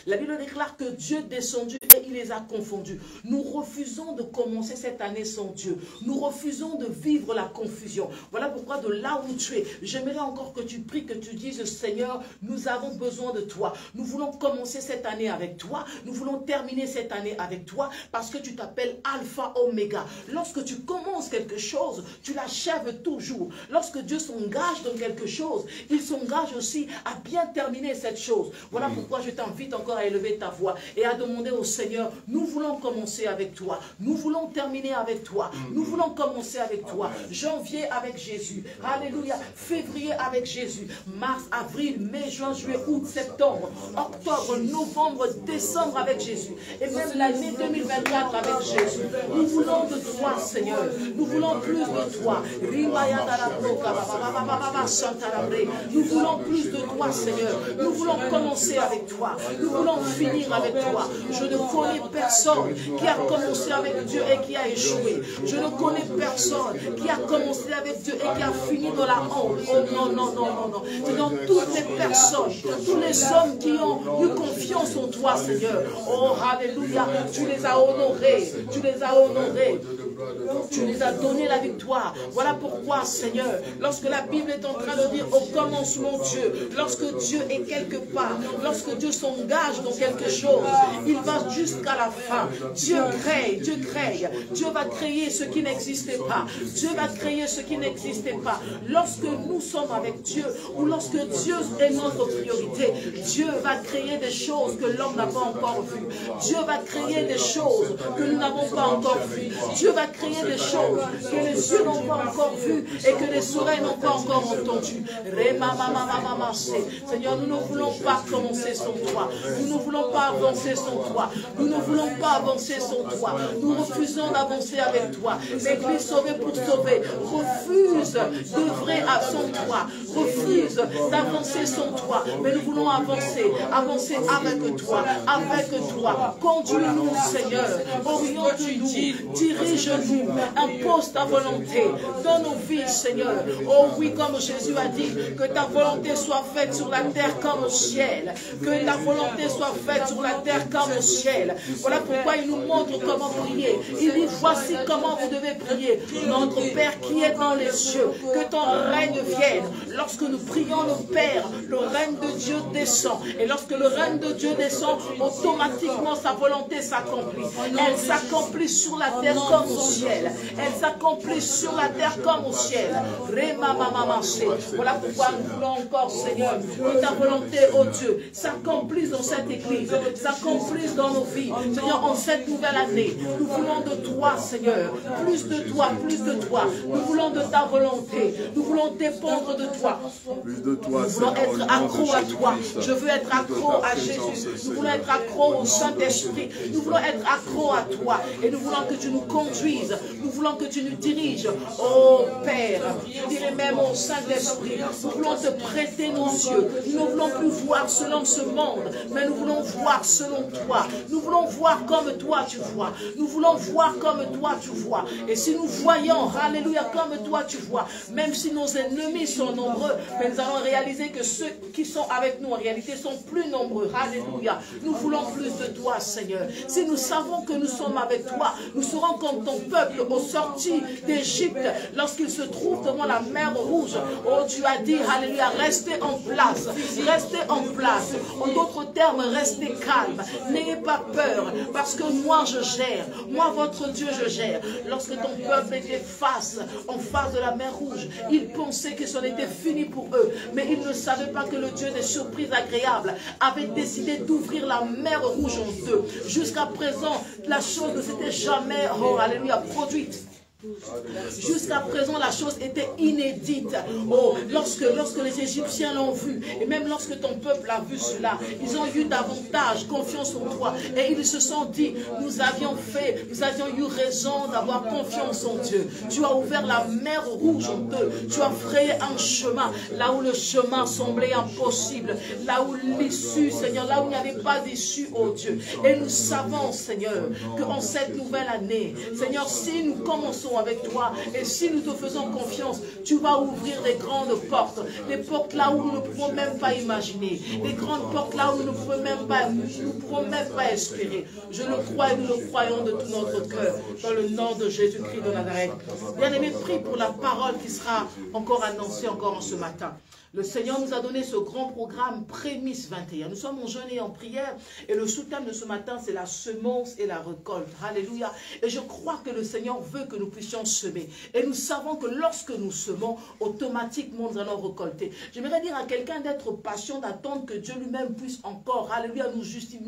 La Bible déclare que Dieu est descendu et il les a confondus. Nous refusons de commencer cette année sans Dieu. Nous refusons de vivre la confusion. Voilà pourquoi de là où tu es, j'aimerais encore que tu pries, que tu dises, Seigneur, nous avons besoin de toi. Nous voulons commencer cette année avec toi. Nous voulons terminer cette année avec toi parce que tu t'appelles Alpha Oméga. Lorsque tu commences quelque chose, tu l'achèves toujours. Lorsque Dieu s'engage dans quelque chose, il s'engage aussi à bien terminer cette chose. Voilà pourquoi je t'invite encore à élever ta voix et à demander au Seigneur, nous voulons commencer avec toi, nous voulons terminer avec toi, nous voulons commencer avec toi, janvier avec Jésus, alléluia, février avec Jésus, mars, avril, mai, juin, juillet, août, septembre, octobre, novembre, décembre avec Jésus, et même l'année 2024 avec Jésus. Nous voulons de toi, Seigneur, nous voulons plus de toi, nous voulons plus de toi, Seigneur, nous voulons commencer avec toi. Nous voulons finir avec toi. Je ne connais personne qui a commencé avec Dieu et qui a échoué. Je ne connais personne qui a commencé avec Dieu et qui a fini dans la honte. Oh non, non, non, non, non. Seigneur, toutes les personnes, tous les hommes qui ont eu confiance en toi, Seigneur. Oh, alléluia. Tu les as honorés. Tu les as honorés. Tu nous as donné la victoire. Voilà pourquoi, Seigneur, lorsque la Bible est en train de dire au commencement Dieu, lorsque Dieu est quelque part, lorsque Dieu s'engage dans quelque chose, il va jusqu'à la fin. Dieu crée, Dieu crée. Dieu va créer ce qui n'existait pas. Dieu va créer ce qui n'existait pas. Lorsque nous sommes avec Dieu, ou lorsque Dieu est notre priorité, Dieu va créer des choses que l'homme n'a pas encore vues. Dieu va créer des choses que nous n'avons pas encore vues. Dieu va créer des choses que les yeux n'ont pas encore vues et que les oreilles n'ont pas encore entendues. Seigneur, nous ne voulons pas commencer sans toi. Nous ne voulons pas avancer sans toi. Nous ne voulons pas avancer sans toi. Nous refusons d'avancer avec toi. L'Église sauvée pour sauver refuse d'œuvrer sans toi. Refuse d'avancer sans toi. Mais nous voulons avancer. Avancer avec toi. Avec toi. Conduis-nous, Seigneur. Oriente-nous. Dirige-nous. Impose ta volonté dans nos vies, Seigneur. Oh oui, comme Jésus a dit, que ta volonté soit faite sur la terre comme au ciel. Que ta volonté soit faite sur la terre comme au ciel. Voilà pourquoi il nous montre comment prier. Il dit, voici comment vous devez prier. Notre Père qui est dans les cieux, que ton règne vienne. Lorsque nous prions le Père, le règne de Dieu descend. Et lorsque le règne de Dieu descend, automatiquement sa volonté s'accomplit. Elle s'accomplit sur la terre comme au ciel. Elle s'accomplit sur la terre comme au ciel. Voilà pourquoi nous voulons encore, Seigneur, que ta volonté, oh Dieu, s'accomplisse dans cette église, s'accomplisse dans nos vies. Seigneur, en cette nouvelle année, nous voulons de toi, Seigneur, plus de toi, plus de toi. Nous voulons de ta volonté, nous voulons dépendre de toi. Plus de toi, nous voulons être accro à toi. Je veux être accro à Jésus. Nous voulons être accro au Saint-Esprit. Nous voulons être accro à toi. Et nous voulons que tu nous conduises. Nous voulons que tu nous diriges. Oh Père, je dirais même au Saint-Esprit, nous voulons te prêter nos yeux. Nous ne voulons plus voir selon ce monde, mais nous voulons voir selon toi. Nous voulons voir comme toi tu vois. Nous voulons voir comme toi tu vois. Et si nous voyons, alléluia, comme toi tu vois, même si nos ennemis sont nombreux, mais nous allons réaliser que ceux qui sont avec nous en réalité sont plus nombreux. Alléluia. Nous voulons plus de toi, Seigneur. Si nous savons que nous sommes avec toi, nous serons comme ton peuple au sorti d'Égypte, lorsqu'il se trouve devant la mer Rouge. Oh, tu as dit, alléluia, restez en place. Restez en place. En d'autres termes, restez calme. N'ayez pas peur, parce que moi je gère. Moi, votre Dieu, je gère. Lorsque ton peuple était en face de la mer Rouge, ils pensaient que c'en était fini pour eux. Mais ils ne savaient pas que le Dieu des surprises agréables avait décidé d'ouvrir la mer Rouge en deux. Jusqu'à présent, la chose ne s'était jamais, oh, alléluia, produite. Jusqu'à présent, la chose était inédite. Oh, lorsque les Égyptiens l'ont vu, et même lorsque ton peuple a vu cela, ils ont eu davantage confiance en toi. Et ils se sont dit, nous avions eu raison d'avoir confiance en Dieu. Tu as ouvert la mer Rouge en deux. Tu as frayé un chemin, là où le chemin semblait impossible, là où l'issue, Seigneur, là où il n'y avait pas d'issue, oh Dieu. Et nous savons, Seigneur, qu'en cette nouvelle année, Seigneur, si nous commençons marchons avec toi. Et si nous te faisons confiance, tu vas ouvrir des grandes portes. Des portes là où nous ne pouvons même pas imaginer. Des grandes portes là où nous ne pouvons même pas espérer. Je le crois et nous le croyons de tout notre cœur. Dans le nom de Jésus-Christ de Nazareth. Bien-aimés, prie pour la parole qui sera encore annoncée encore en ce matin. Le Seigneur nous a donné ce grand programme Prémisse 21. Nous sommes en jeûne et en prière. Et le sous-thème de ce matin, c'est la semence et la récolte. Alléluia. Et je crois que le Seigneur veut que nous puissions semer. Et nous savons que lorsque nous semons, automatiquement nous allons récolter. J'aimerais dire à quelqu'un d'être patient, d'attendre que Dieu lui-même puisse encore, alléluia, nous justifier,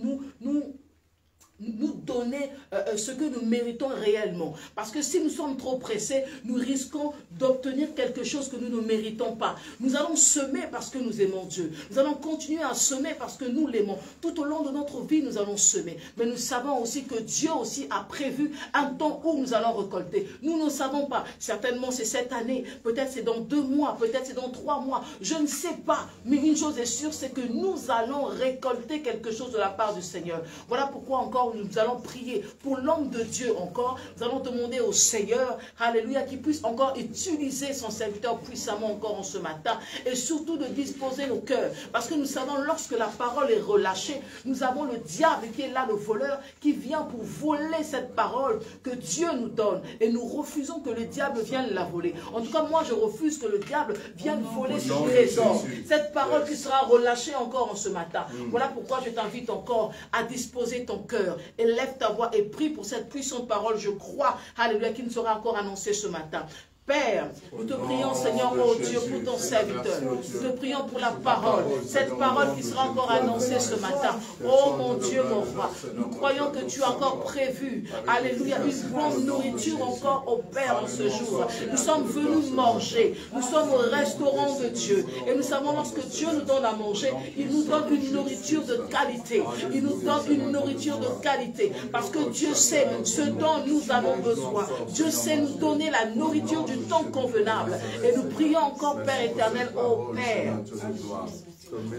nous donner ce que nous méritons réellement. Parce que si nous sommes trop pressés, nous risquons d'obtenir quelque chose que nous ne méritons pas. Nous allons semer parce que nous aimons Dieu. Nous allons continuer à semer parce que nous l'aimons. Tout au long de notre vie, nous allons semer. Mais nous savons aussi que Dieu aussi a prévu un temps où nous allons récolter. Nous ne savons pas. Certainement, c'est cette année. Peut-être c'est dans 2 mois. Peut-être c'est dans 3 mois. Je ne sais pas. Mais une chose est sûre, c'est que nous allons récolter quelque chose de la part du Seigneur. Voilà pourquoi encore nous allons prier pour l'homme de Dieu encore. Nous allons demander au Seigneur, alléluia, qu'il puisse encore utiliser son serviteur puissamment encore en ce matin. Et surtout de disposer nos cœurs. Parce que nous savons, lorsque la parole est relâchée, nous avons le diable qui est là, le voleur, qui vient pour voler cette parole que Dieu nous donne. Et nous refusons que le diable vienne la voler. En tout cas, moi, je refuse que le diable vienne voler ce trésor. Cette parole qui sera relâchée encore en ce matin. Voilà pourquoi je t'invite encore à disposer ton cœur. Et lève ta voix et prie pour cette puissante parole, je crois, alléluia, qui nous sera encore annoncée ce matin. Père, nous te prions, Seigneur, oh Dieu, pour ton serviteur. Nous te prions pour la parole, cette parole qui sera encore annoncée ce matin. Oh mon Dieu, mon roi, nous croyons que tu as encore prévu, alléluia, une bonne nourriture encore au Père en ce jour. Nous sommes venus manger, nous sommes au restaurant de Dieu. Et nous savons, lorsque Dieu nous donne à manger, il nous donne une nourriture de qualité. Il nous donne une nourriture de qualité. Parce que Dieu sait ce dont nous avons besoin. Dieu sait nous donner la nourriture du temps convenable. Et nous prions encore, Père éternel, ô Père,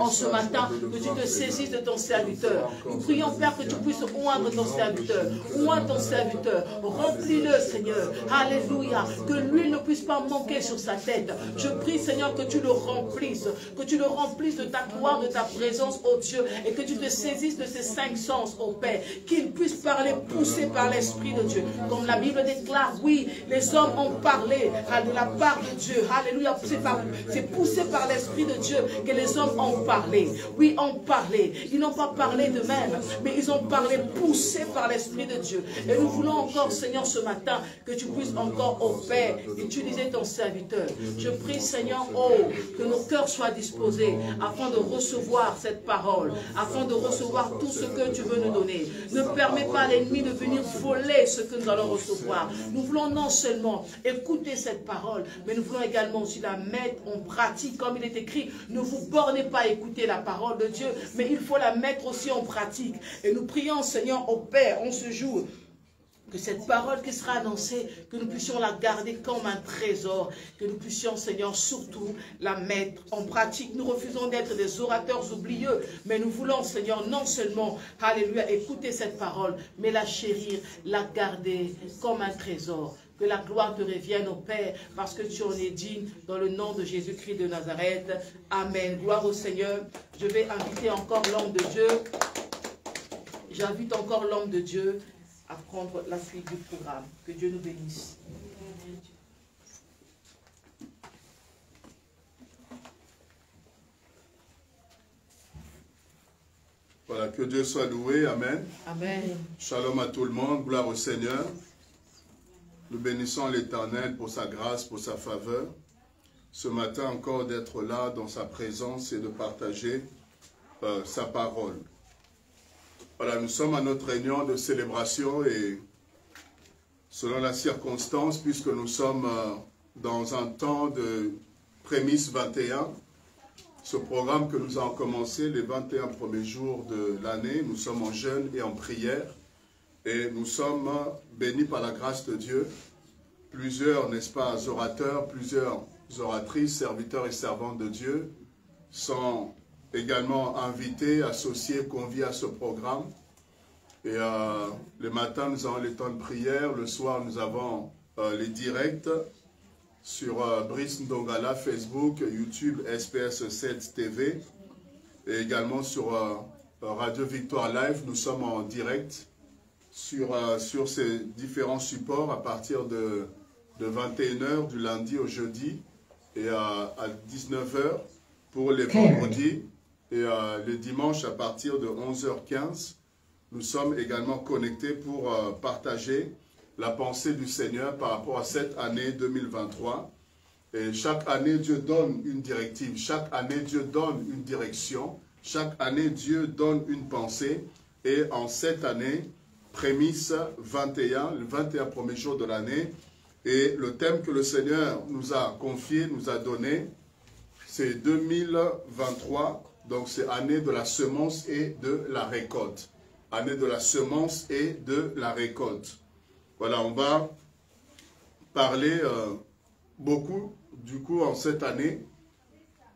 en ce matin, que tu te saisisses de ton serviteur. Nous prions, Père, que tu puisses oindre ton serviteur. Oindre ton serviteur. Remplis-le, Seigneur. Alléluia. Que l'huile ne puisse pas manquer sur sa tête. Je prie, Seigneur, que tu le remplisses. Que tu le remplisses de ta gloire, de ta présence, ô Dieu. Et que tu te saisisses de ses 5 sens, ô Père. Qu'il puisse parler poussé par l'Esprit de Dieu. Comme la Bible déclare, oui, les hommes ont parlé de la part de Dieu. Alléluia. C'est poussé par l'Esprit de Dieu que les hommes ont parlé. Oui, ont parlé. Ils n'ont pas parlé d'eux-mêmes, mais ils ont parlé poussés par l'Esprit de Dieu. Et nous voulons encore, Seigneur, ce matin, que tu puisses encore, ô Père, utiliser ton serviteur. Je prie, Seigneur, oh, que nos cœurs soient disposés afin de recevoir cette parole, afin de recevoir tout ce que tu veux nous donner. Ne permets pas à l'ennemi de venir voler ce que nous allons recevoir. Nous voulons non seulement écouter cette parole, mais nous voulons également aussi la mettre en pratique, comme il est écrit. Ne vous bornez pas à écouter la parole de Dieu, mais il faut la mettre aussi en pratique. Et nous prions, Seigneur, au Père, en ce jour, que cette parole qui sera annoncée, que nous puissions la garder comme un trésor, que nous puissions, Seigneur, surtout la mettre en pratique. Nous refusons d'être des orateurs oublieux, mais nous voulons, Seigneur, non seulement, alléluia, écouter cette parole, mais la chérir, la garder comme un trésor. Que la gloire te revienne au Père, parce que tu en es digne, dans le nom de Jésus-Christ de Nazareth. Amen. Gloire au Seigneur. Je vais inviter encore l'homme de Dieu. J'invite encore l'homme de Dieu à prendre la suite du programme. Que Dieu nous bénisse. Voilà, que Dieu soit loué. Amen. Amen. Shalom à tout le monde. Gloire au Seigneur. Nous bénissons l'Éternel pour sa grâce, pour sa faveur. Ce matin encore d'être là dans sa présence et de partager sa parole. Voilà, nous sommes à notre réunion de célébration et selon la circonstance, puisque nous sommes dans un temps de prémisse 21, ce programme que nous avons commencé les 21 premiers jours de l'année, nous sommes en jeûne et en prière. Et nous sommes bénis par la grâce de Dieu. Plusieurs, n'est-ce pas, orateurs, plusieurs oratrices, serviteurs et servantes de Dieu sont également invités, associés, conviés à ce programme. Et le matin, nous avons les temps de prière. Le soir, nous avons les directs sur Brice Ndongala, Facebook, YouTube, SPS7 TV et également sur Radio Victoire Live. Nous sommes en direct sur ces différents supports à partir de 21h du lundi au jeudi et à 19h pour les vendredis et le dimanche à partir de 11h15. Nous sommes également connectés pour partager la pensée du Seigneur par rapport à cette année 2023. Et chaque année, Dieu donne une directive. Chaque année, Dieu donne une direction. Chaque année, Dieu donne une pensée. Et en cette année, prémisse 21, le 21 premier jour de l'année, et le thème que le Seigneur nous a confié, nous a donné, c'est 2023. Donc, c'est année de la semence et de la récolte. Année de la semence et de la récolte. Voilà, on va parler beaucoup, du coup, en cette année,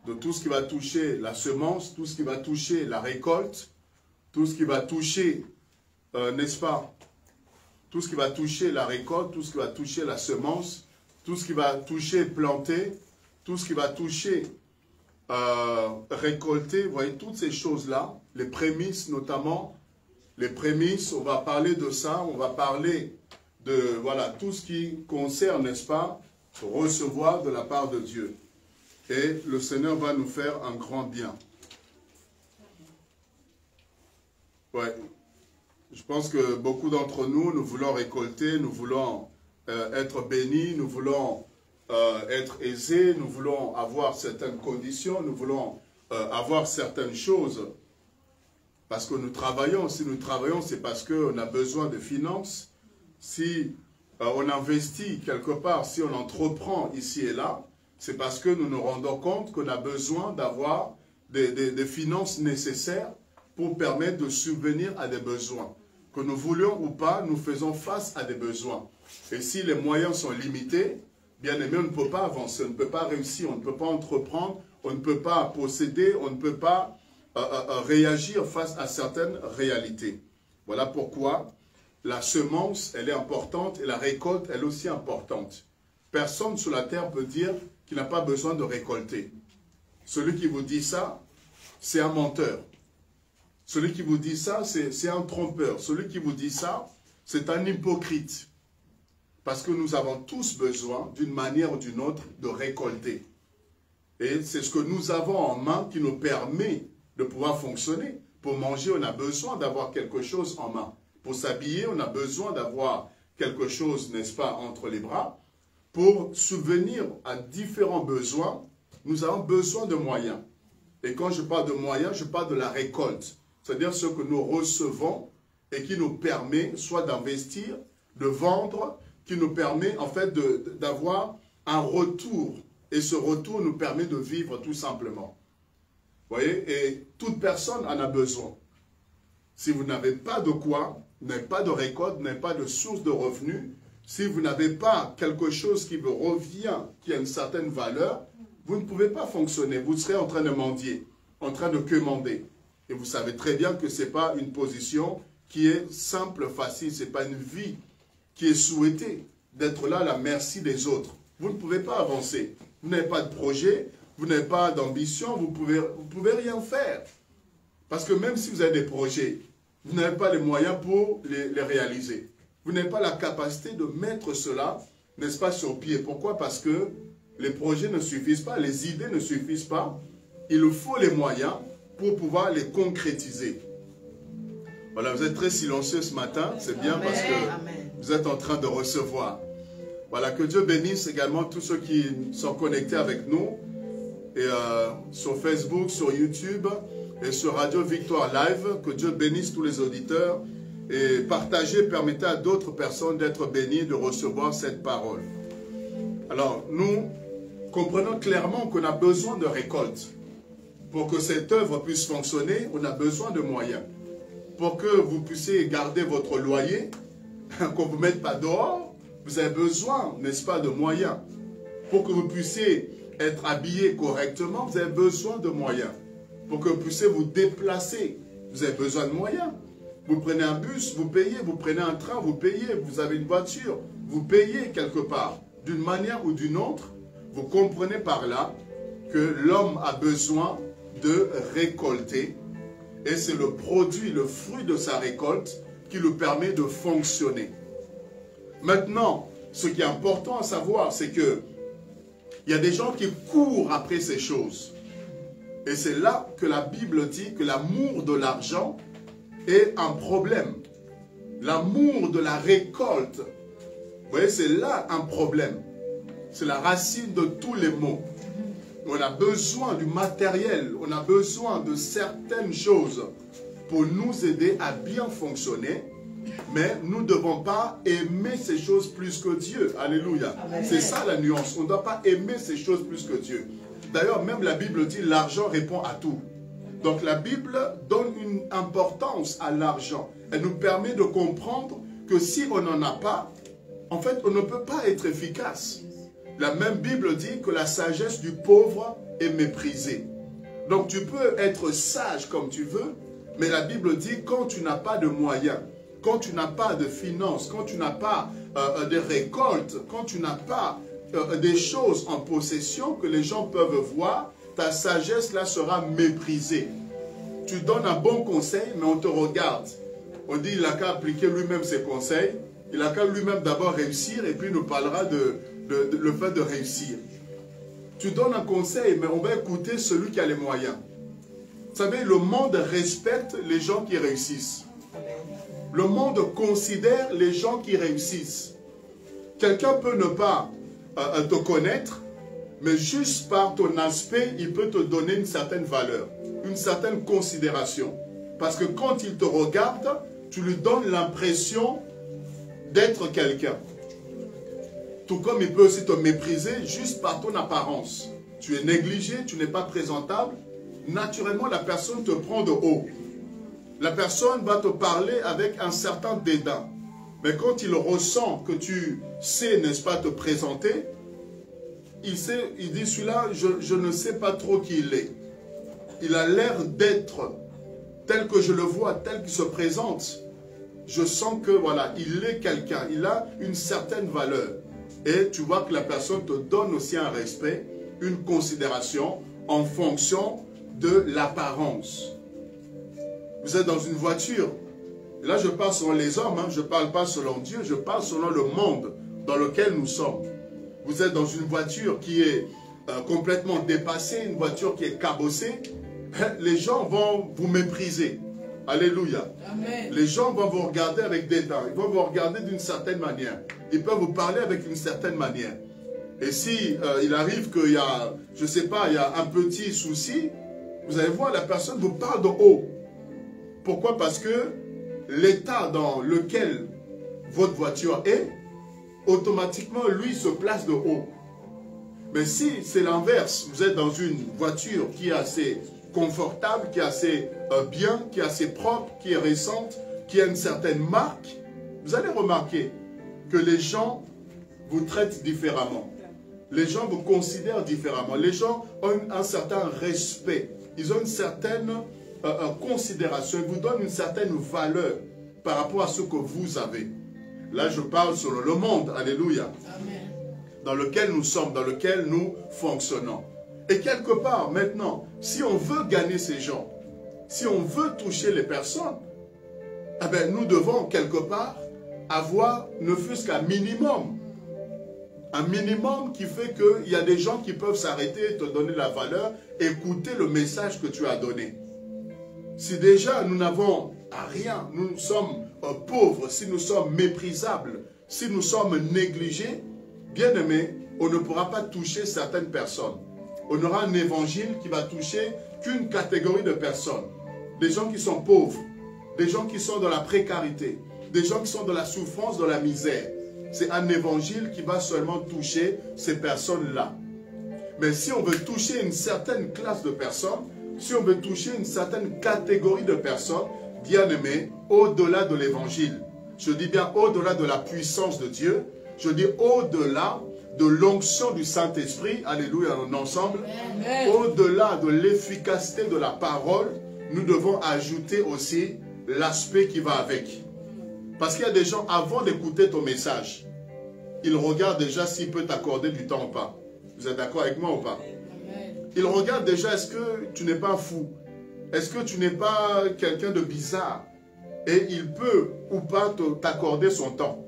de tout ce qui va toucher la semence, tout ce qui va toucher la récolte, tout ce qui va toucher, n'est-ce pas, tout ce qui va toucher la récolte, tout ce qui va toucher la semence, tout ce qui va toucher planter, tout ce qui va toucher récolter, vous voyez, toutes ces choses-là, les prémices notamment, les prémices, on va parler de ça, on va parler de, voilà, tout ce qui concerne, n'est-ce pas, recevoir de la part de Dieu. Et le Seigneur va nous faire un grand bien. Ouais. Je pense que beaucoup d'entre nous, nous voulons récolter, nous voulons être bénis, nous voulons être aisés, nous voulons avoir certaines conditions, nous voulons avoir certaines choses. Parce que nous travaillons. Si nous travaillons, c'est parce qu'on a besoin de finances. Si on investit quelque part, si on entreprend ici et là, c'est parce que nous nous rendons compte qu'on a besoin d'avoir des finances nécessaires pour permettre de subvenir à des besoins. Que nous voulions ou pas, nous faisons face à des besoins. Et si les moyens sont limités, bien aimé, on ne peut pas avancer, on ne peut pas réussir, on ne peut pas entreprendre, on ne peut pas posséder, on ne peut pas réagir face à certaines réalités. Voilà pourquoi la semence, elle est importante et la récolte, elle est aussi importante. Personne sur la terre peut dire qu'il n'a pas besoin de récolter. Celui qui vous dit ça, c'est un menteur. Celui qui vous dit ça, c'est un trompeur. Celui qui vous dit ça, c'est un hypocrite. Parce que nous avons tous besoin, d'une manière ou d'une autre, de récolter. Et c'est ce que nous avons en main qui nous permet de pouvoir fonctionner. Pour manger, on a besoin d'avoir quelque chose en main. Pour s'habiller, on a besoin d'avoir quelque chose, n'est-ce pas, entre les bras. Pour subvenir à différents besoins, nous avons besoin de moyens. Et quand je parle de moyens, je parle de la récolte. C'est-à-dire ce que nous recevons et qui nous permet soit d'investir, de vendre, qui nous permet en fait d'avoir un retour. Et ce retour nous permet de vivre tout simplement. Vous voyez, et toute personne en a besoin. Si vous n'avez pas de quoi, vous n'avez pas de récolte, vous n'avez pas de source de revenus, si vous n'avez pas quelque chose qui vous revient, qui a une certaine valeur, vous ne pouvez pas fonctionner. Vous serez en train de mendier, en train de quémander. Et vous savez très bien que ce n'est pas une position qui est simple, facile. Ce n'est pas une vie qui est souhaitée d'être là à la merci des autres. Vous ne pouvez pas avancer. Vous n'avez pas de projet, vous n'avez pas d'ambition, vous pouvez rien faire. Parce que même si vous avez des projets, vous n'avez pas les moyens pour les réaliser. Vous n'avez pas la capacité de mettre cela, n'est-ce pas, sur pied. Pourquoi? Parce que les projets ne suffisent pas, les idées ne suffisent pas. Il faut les moyens pour pouvoir les concrétiser. Voilà, vous êtes très silencieux ce matin, c'est bien parce que vous êtes en train de recevoir. Voilà, que Dieu bénisse également tous ceux qui sont connectés avec nous, et sur Facebook, sur YouTube et sur Radio Victoire Live. Que Dieu bénisse tous les auditeurs et partagez, permettez à d'autres personnes d'être bénies, de recevoir cette parole. Alors, nous comprenons clairement qu'on a besoin de récolte. Pour que cette œuvre puisse fonctionner, on a besoin de moyens. Pour que vous puissiez garder votre loyer, qu'on ne vous mette pas dehors, vous avez besoin, n'est-ce pas, de moyens. Pour que vous puissiez être habillé correctement, vous avez besoin de moyens. Pour que vous puissiez vous déplacer, vous avez besoin de moyens. Vous prenez un bus, vous payez, vous prenez un train, vous payez, vous avez une voiture, vous payez quelque part, d'une manière ou d'une autre, vous comprenez par là que l'homme a besoin de récolter et c'est le produit, le fruit de sa récolte qui lui permet de fonctionner. Maintenant, ce qui est important à savoir, c'est que il y a des gens qui courent après ces choses. Et c'est là que la Bible dit que l'amour de l'argent est un problème. L'amour de la récolte, vous voyez, c'est là un problème. C'est la racine de tous les maux. On a besoin du matériel, on a besoin de certaines choses pour nous aider à bien fonctionner, mais nous ne devons pas aimer ces choses plus que Dieu. Alléluia. C'est ça la nuance. On ne doit pas aimer ces choses plus que Dieu. D'ailleurs, même la Bible dit l'argent répond à tout. Donc la Bible donne une importance à l'argent. Elle nous permet de comprendre que si on n'en a pas, en fait, on ne peut pas être efficace. La même Bible dit que la sagesse du pauvre est méprisée. Donc tu peux être sage comme tu veux, mais la Bible dit quand tu n'as pas de moyens, quand tu n'as pas de finances, quand tu n'as pas de récoltes, quand tu n'as pas des choses en possession que les gens peuvent voir, ta sagesse là sera méprisée. Tu donnes un bon conseil, mais on te regarde. On dit il n'a qu'à appliquer lui-même ses conseils, il n'a qu'à lui-même d'abord réussir et puis il nous parlera de le fait de réussir. Tu donnes un conseil, mais on va écouter celui qui a les moyens. Vous savez, le monde respecte les gens qui réussissent. Le monde considère les gens qui réussissent. Quelqu'un peut ne pas te connaître, mais juste par ton aspect, il peut te donner une certaine valeur, une certaine considération. Parce que quand il te regarde, tu lui donnes l'impression d'être quelqu'un. Tout comme il peut aussi te mépriser juste par ton apparence. Tu es négligé, tu n'es pas présentable. Naturellement, la personne te prend de haut. La personne va te parler avec un certain dédain. Mais quand il ressent que tu sais, n'est-ce pas, te présenter, il dit, celui-là, je ne sais pas trop qui il est. Il a l'air d'être tel que je le vois, tel qu'il se présente. Je sens que, voilà, il est quelqu'un, il a une certaine valeur. Et tu vois que la personne te donne aussi un respect, une considération en fonction de l'apparence. Vous êtes dans une voiture. Et là, je parle selon les hommes, hein, je ne parle pas selon Dieu, je parle selon le monde dans lequel nous sommes. Vous êtes dans une voiture qui est complètement dépassée, une voiture qui est cabossée. Les gens vont vous mépriser. Alléluia. Amen. Les gens vont vous regarder avec dédain. Ils vont vous regarder d'une certaine manière. Ils peuvent vous parler avec une certaine manière. Et si il arrive qu'il y a, je ne sais pas, il y a un petit souci, vous allez voir, la personne vous parle de haut. Pourquoi? Parce que l'état dans lequel votre voiture est, automatiquement, lui se place de haut. Mais si c'est l'inverse, vous êtes dans une voiture qui est assez confortable, qui est assez bien, qui est assez propre, qui est récente, qui a une certaine marque, vous allez remarquer que les gens vous traitent différemment. Les gens vous considèrent différemment. Les gens ont un certain respect. Ils ont une certaine considération. Ils vous donnent une certaine valeur par rapport à ce que vous avez. Là, je parle sur le monde. Alléluia. Amen. Dans lequel nous sommes, dans lequel nous fonctionnons. Et quelque part, maintenant, si on veut gagner ces gens, si on veut toucher les personnes, eh bien, nous devons quelque part avoir ne fût-ce qu'un minimum. Un minimum qui fait qu'il y a des gens qui peuvent s'arrêter, te donner la valeur, écouter le message que tu as donné. Si déjà nous n'avons rien, nous sommes pauvres, si nous sommes méprisables, si nous sommes négligés, bien aimés, on ne pourra pas toucher certaines personnes. On aura un évangile qui va toucher qu'une catégorie de personnes. Des gens qui sont pauvres, des gens qui sont dans la précarité, des gens qui sont dans la souffrance, dans la misère. C'est un évangile qui va seulement toucher ces personnes-là. Mais si on veut toucher une certaine classe de personnes, si on veut toucher une certaine catégorie de personnes, bien aimés, au-delà de l'évangile, je dis bien au-delà de la puissance de Dieu, je dis au-delà de l'onction du Saint-Esprit, alléluia, ensemble, au-delà de l'efficacité de la parole, nous devons ajouter aussi l'aspect qui va avec. Parce qu'il y a des gens, avant d'écouter ton message, il regarde déjà s'il peut t'accorder du temps ou pas. Vous êtes d'accord avec moi ou pas? Il regarde déjà, est-ce que tu n'es pas fou? Est-ce que tu n'es pas quelqu'un de bizarre? Et il peut ou pas t'accorder son temps.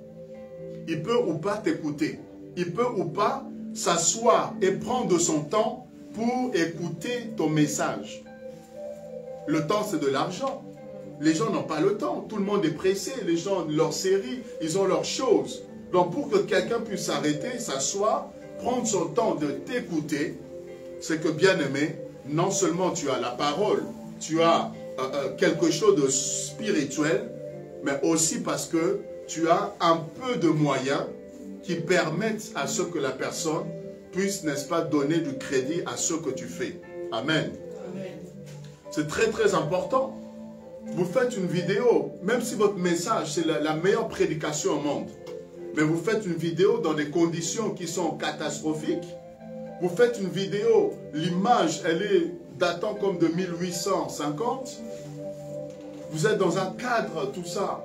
Il peut ou pas t'écouter. Il peut ou pas s'asseoir et prendre son temps pour écouter ton message. Le temps, c'est de l'argent. Les gens n'ont pas le temps. Tout le monde est pressé. Les gens ont leur série, ils ont leurs choses. Donc pour que quelqu'un puisse s'arrêter, s'asseoir, prendre son temps de t'écouter, c'est que, bien aimé, non seulement tu as la parole, tu as quelque chose de spirituel, mais aussi parce que tu as un peu de moyens qui permettent à ce que la personne puisse, n'est-ce pas, donner du crédit à ce que tu fais. Amen. C'est très très important. Vous faites une vidéo, même si votre message c'est la meilleure prédication au monde, mais vous faites une vidéo dans des conditions qui sont catastrophiques. Vous faites une vidéo, l'image elle est datant comme de 1850. Vous êtes dans un cadre, tout ça,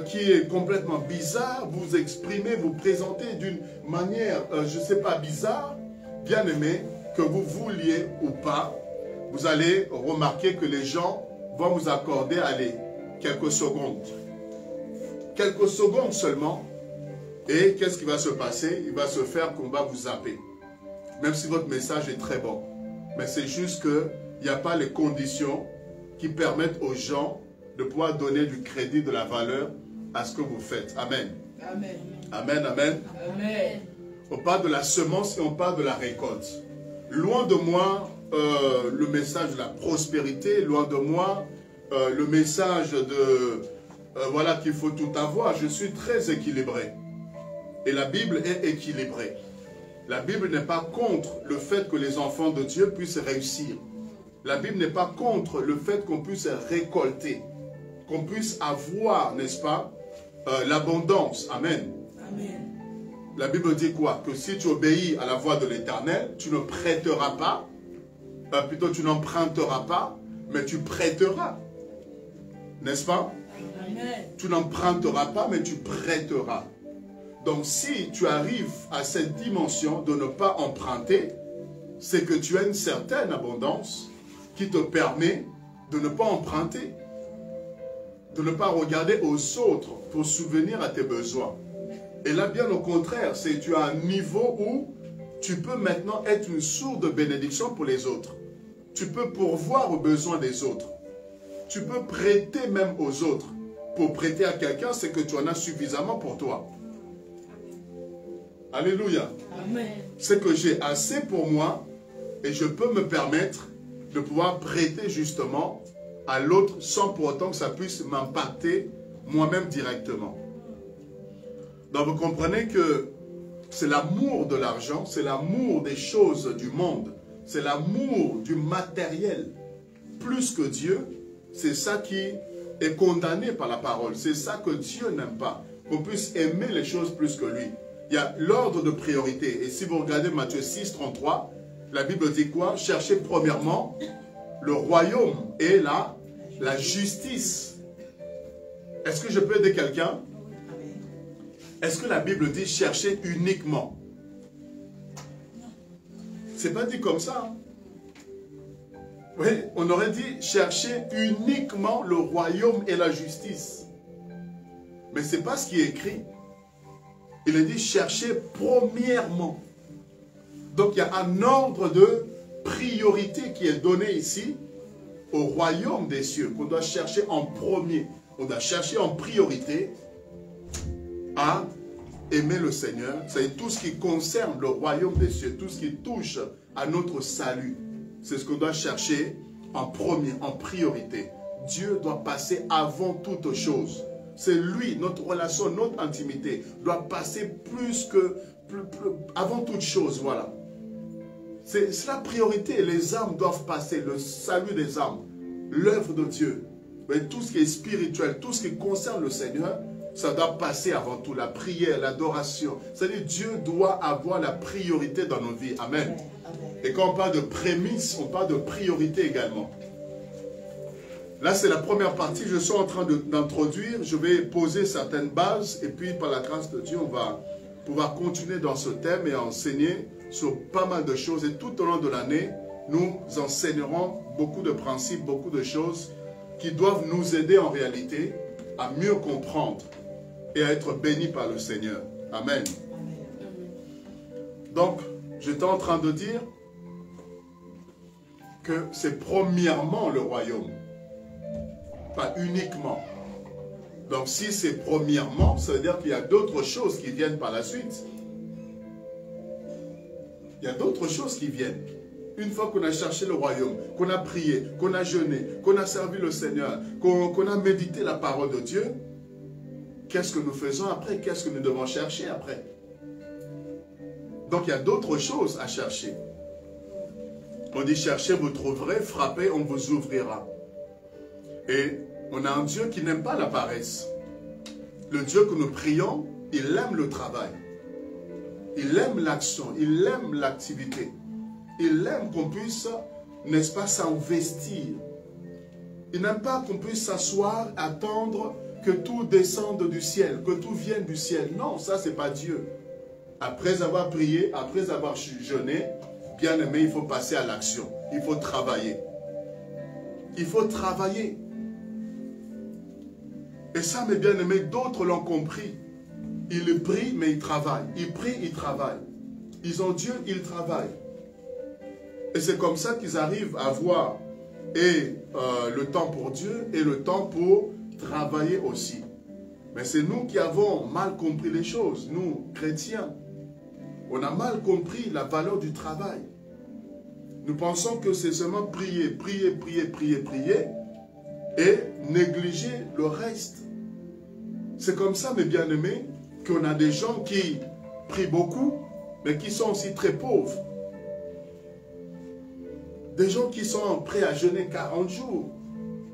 qui est complètement bizarre. Vous vous exprimez, vous présentez d'une manière, je ne sais pas, bizarre. Bien aimé, que vous vouliez ou pas, vous allez remarquer que les gens vont vous accorder, allez, quelques secondes. Quelques secondes seulement. Et qu'est-ce qui va se passer? Il va se faire qu'on va vous zapper. Même si votre message est très bon. Mais c'est juste qu'il n'y a pas les conditions qui permettent aux gens de pouvoir donner du crédit, de la valeur à ce que vous faites. Amen. Amen. Amen, amen. Amen. On parle de la semence et on parle de la récolte. Loin de moi le message de la prospérité, loin de moi le message de voilà qu'il faut tout avoir. Je suis très équilibré. Et la Bible est équilibrée. La Bible n'est pas contre le fait que les enfants de Dieu puissent réussir. La Bible n'est pas contre le fait qu'on puisse récolter, qu'on puisse avoir, n'est-ce pas, l'abondance. Amen. Amen. La Bible dit quoi? Que si tu obéis à la voix de l'Éternel, tu ne prêteras pas, plutôt tu n'emprunteras pas, mais tu prêteras. N'est-ce pas? Amen. Tu n'emprunteras pas, mais tu prêteras. Donc si tu arrives à cette dimension de ne pas emprunter, c'est que tu as une certaine abondance qui te permet de ne pas emprunter, de ne pas regarder aux autres pour subvenir à tes besoins. Et là, bien au contraire, c'est que tu as un niveau où tu peux maintenant être une source de bénédiction pour les autres. Tu peux pourvoir aux besoins des autres. Tu peux prêter même aux autres. Pour prêter à quelqu'un, c'est que tu en as suffisamment pour toi. Alléluia. Amen. C'est que j'ai assez pour moi et je peux me permettre de pouvoir prêter justement à l'autre sans pour autant que ça puisse m'impacter moi-même directement. Donc vous comprenez que c'est l'amour de l'argent, c'est l'amour des choses du monde, c'est l'amour du matériel plus que Dieu. C'est ça qui est condamné par la parole. C'est ça que Dieu n'aime pas. Qu'on puisse aimer les choses plus que lui. Il y a l'ordre de priorité. Et si vous regardez Matthieu 6, 33, la Bible dit quoi? Cherchez premièrement le royaume et la justice. Est-ce que je peux aider quelqu'un? Est-ce que la Bible dit chercher uniquement? C'est pas dit comme ça. Hein? Oui, on aurait dit chercher uniquement le royaume et la justice. Mais ce n'est pas ce qui est écrit. Il est dit chercher premièrement. Donc il y a un ordre de priorité qui est donné ici au royaume des cieux, qu'on doit chercher en premier. On doit chercher en priorité à aimer le Seigneur. C'est tout ce qui concerne le royaume des cieux, tout ce qui touche à notre salut. C'est ce qu'on doit chercher en premier, en priorité. Dieu doit passer avant toute chose. C'est lui, notre relation, notre intimité doit passer avant toute chose, voilà. C'est la priorité. Les âmes doivent passer, le salut des âmes, l'œuvre de Dieu. Mais tout ce qui est spirituel, tout ce qui concerne le Seigneur, ça doit passer avant tout. La prière, l'adoration. C'est-à-dire Dieu doit avoir la priorité dans nos vies. Amen. Et quand on parle de prémices, on parle de priorité également. Là, c'est la première partie. Je suis en train d'introduire. Je vais poser certaines bases. Et puis, par la grâce de Dieu, on va pouvoir continuer dans ce thème et enseigner sur pas mal de choses. Et tout au long de l'année, nous enseignerons beaucoup de principes, beaucoup de choses qui doivent nous aider en réalité à mieux comprendre et à être bénis par le Seigneur. Amen. Donc, j'étais en train de dire que c'est premièrement le royaume, pas uniquement. Donc, si c'est premièrement, ça veut dire qu'il y a d'autres choses qui viennent par la suite. Il y a d'autres choses qui viennent. Une fois qu'on a cherché le royaume, qu'on a prié, qu'on a jeûné, qu'on a servi le Seigneur, qu'on a médité la parole de Dieu, qu'est-ce que nous faisons après? Qu'est-ce que nous devons chercher après? Donc il y a d'autres choses à chercher. On dit cherchez, vous trouverez, frappez, on vous ouvrira. Et on a un Dieu qui n'aime pas la paresse. Le Dieu que nous prions, il aime le travail. Il aime l'action, il aime l'activité. Il aime qu'on puisse, n'est-ce pas, s'investir. Il n'aime pas qu'on puisse s'asseoir, attendre que tout descende du ciel, que tout vienne du ciel. Non, ça, c'est pas Dieu. Après avoir prié, après avoir jeûné, bien aimé, il faut passer à l'action. Il faut travailler. Il faut travailler. Et ça, mes bien-aimés, d'autres l'ont compris. Ils prient, mais ils travaillent. Ils prient, ils travaillent. Ils ont Dieu, ils travaillent. Et c'est comme ça qu'ils arrivent à voir le temps pour Dieu et le temps pour travailler aussi. Mais c'est nous qui avons mal compris les choses, nous, chrétiens. On a mal compris la valeur du travail. Nous pensons que c'est seulement prier, prier, prier, prier, prier et négliger le reste. C'est comme ça, mes bien-aimés, qu'on a des gens qui prient beaucoup, mais qui sont aussi très pauvres. Des gens qui sont prêts à jeûner 40 jours,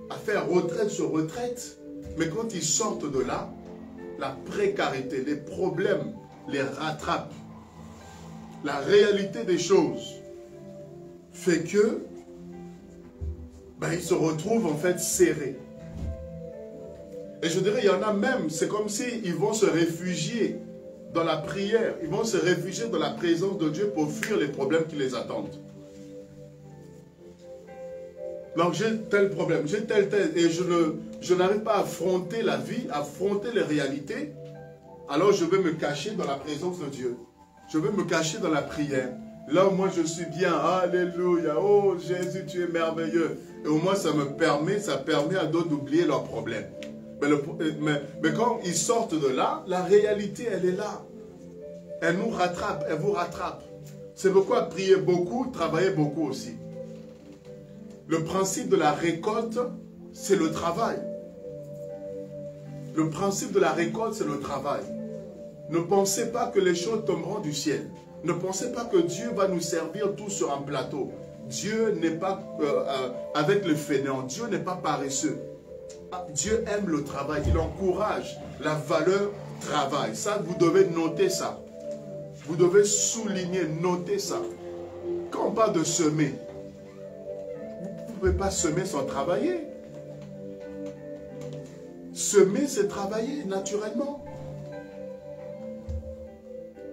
à faire retraite sur retraite, mais quand ils sortent de là, la précarité, les problèmes les rattrapent. La réalité des choses fait que ils se retrouvent en fait serrés. Et je dirais, il y en a même, c'est comme s'ils vont se réfugier dans la prière, ils vont se réfugier dans la présence de Dieu pour fuir les problèmes qui les attendent. Donc j'ai tel problème, j'ai tel, et je n'arrive pas à affronter la vie, à affronter les réalités, alors je vais me cacher dans la présence de Dieu. Je vais me cacher dans la prière. Là, moi, je suis bien. Alléluia. Oh, Jésus, tu es merveilleux. Et au moins, ça permet à d'autres d'oublier leurs problèmes. Mais quand ils sortent de là, la réalité, elle est là. Elle nous rattrape, elle vous rattrape. C'est pourquoi prier beaucoup, travailler beaucoup aussi. Le principe de la récolte, c'est le travail. Le principe de la récolte, c'est le travail. Ne pensez pas que les choses tomberont du ciel. Ne pensez pas que Dieu va nous servir tous sur un plateau. Dieu n'est pas avec le fainéant. Dieu n'est pas paresseux. Dieu aime le travail. Il encourage la valeur travail. Ça, vous devez noter ça. Vous devez souligner, noter ça. Quand on parle de semer, vous ne pouvez pas semer sans travailler. Semer, c'est travailler naturellement.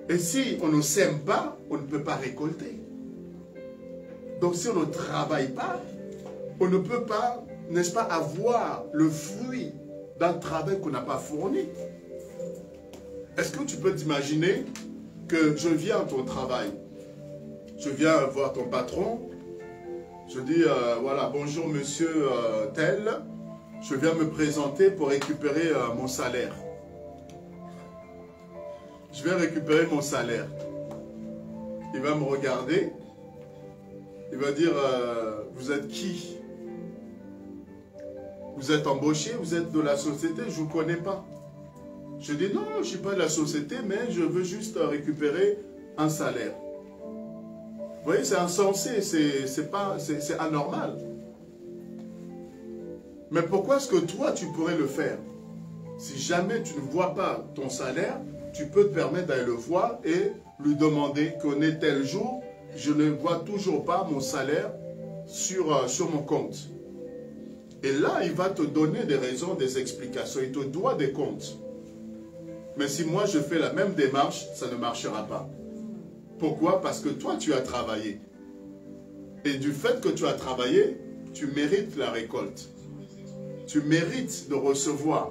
Et si on ne sème pas, on ne peut pas récolter. Donc si on ne travaille pas, on ne peut pas, n'est-ce pas, avoir le fruit d'un travail qu'on n'a pas fourni. Est-ce que tu peux t'imaginer que je viens à ton travail, je viens voir ton patron, je dis, voilà, bonjour monsieur tel, je viens me présenter pour récupérer mon salaire. Je vais récupérer mon salaire. Il va me regarder. Il va dire, vous êtes qui? Vous êtes embauché? Vous êtes de la société? Je ne vous connais pas. Je dis, non, je ne suis pas de la société, mais je veux juste récupérer un salaire. Vous voyez, c'est insensé, c'est anormal. Mais pourquoi est-ce que toi, tu pourrais le faire? Si jamais tu ne vois pas ton salaire, tu peux te permettre d'aller le voir et lui demander qu'on est tel jour, je ne vois toujours pas mon salaire sur mon compte. Et là, il va te donner des raisons, des explications. Il te doit des comptes. Mais si moi je fais la même démarche, ça ne marchera pas. Pourquoi? Parce que toi tu as travaillé. Et du fait que tu as travaillé, tu mérites la récolte. Tu mérites de recevoir.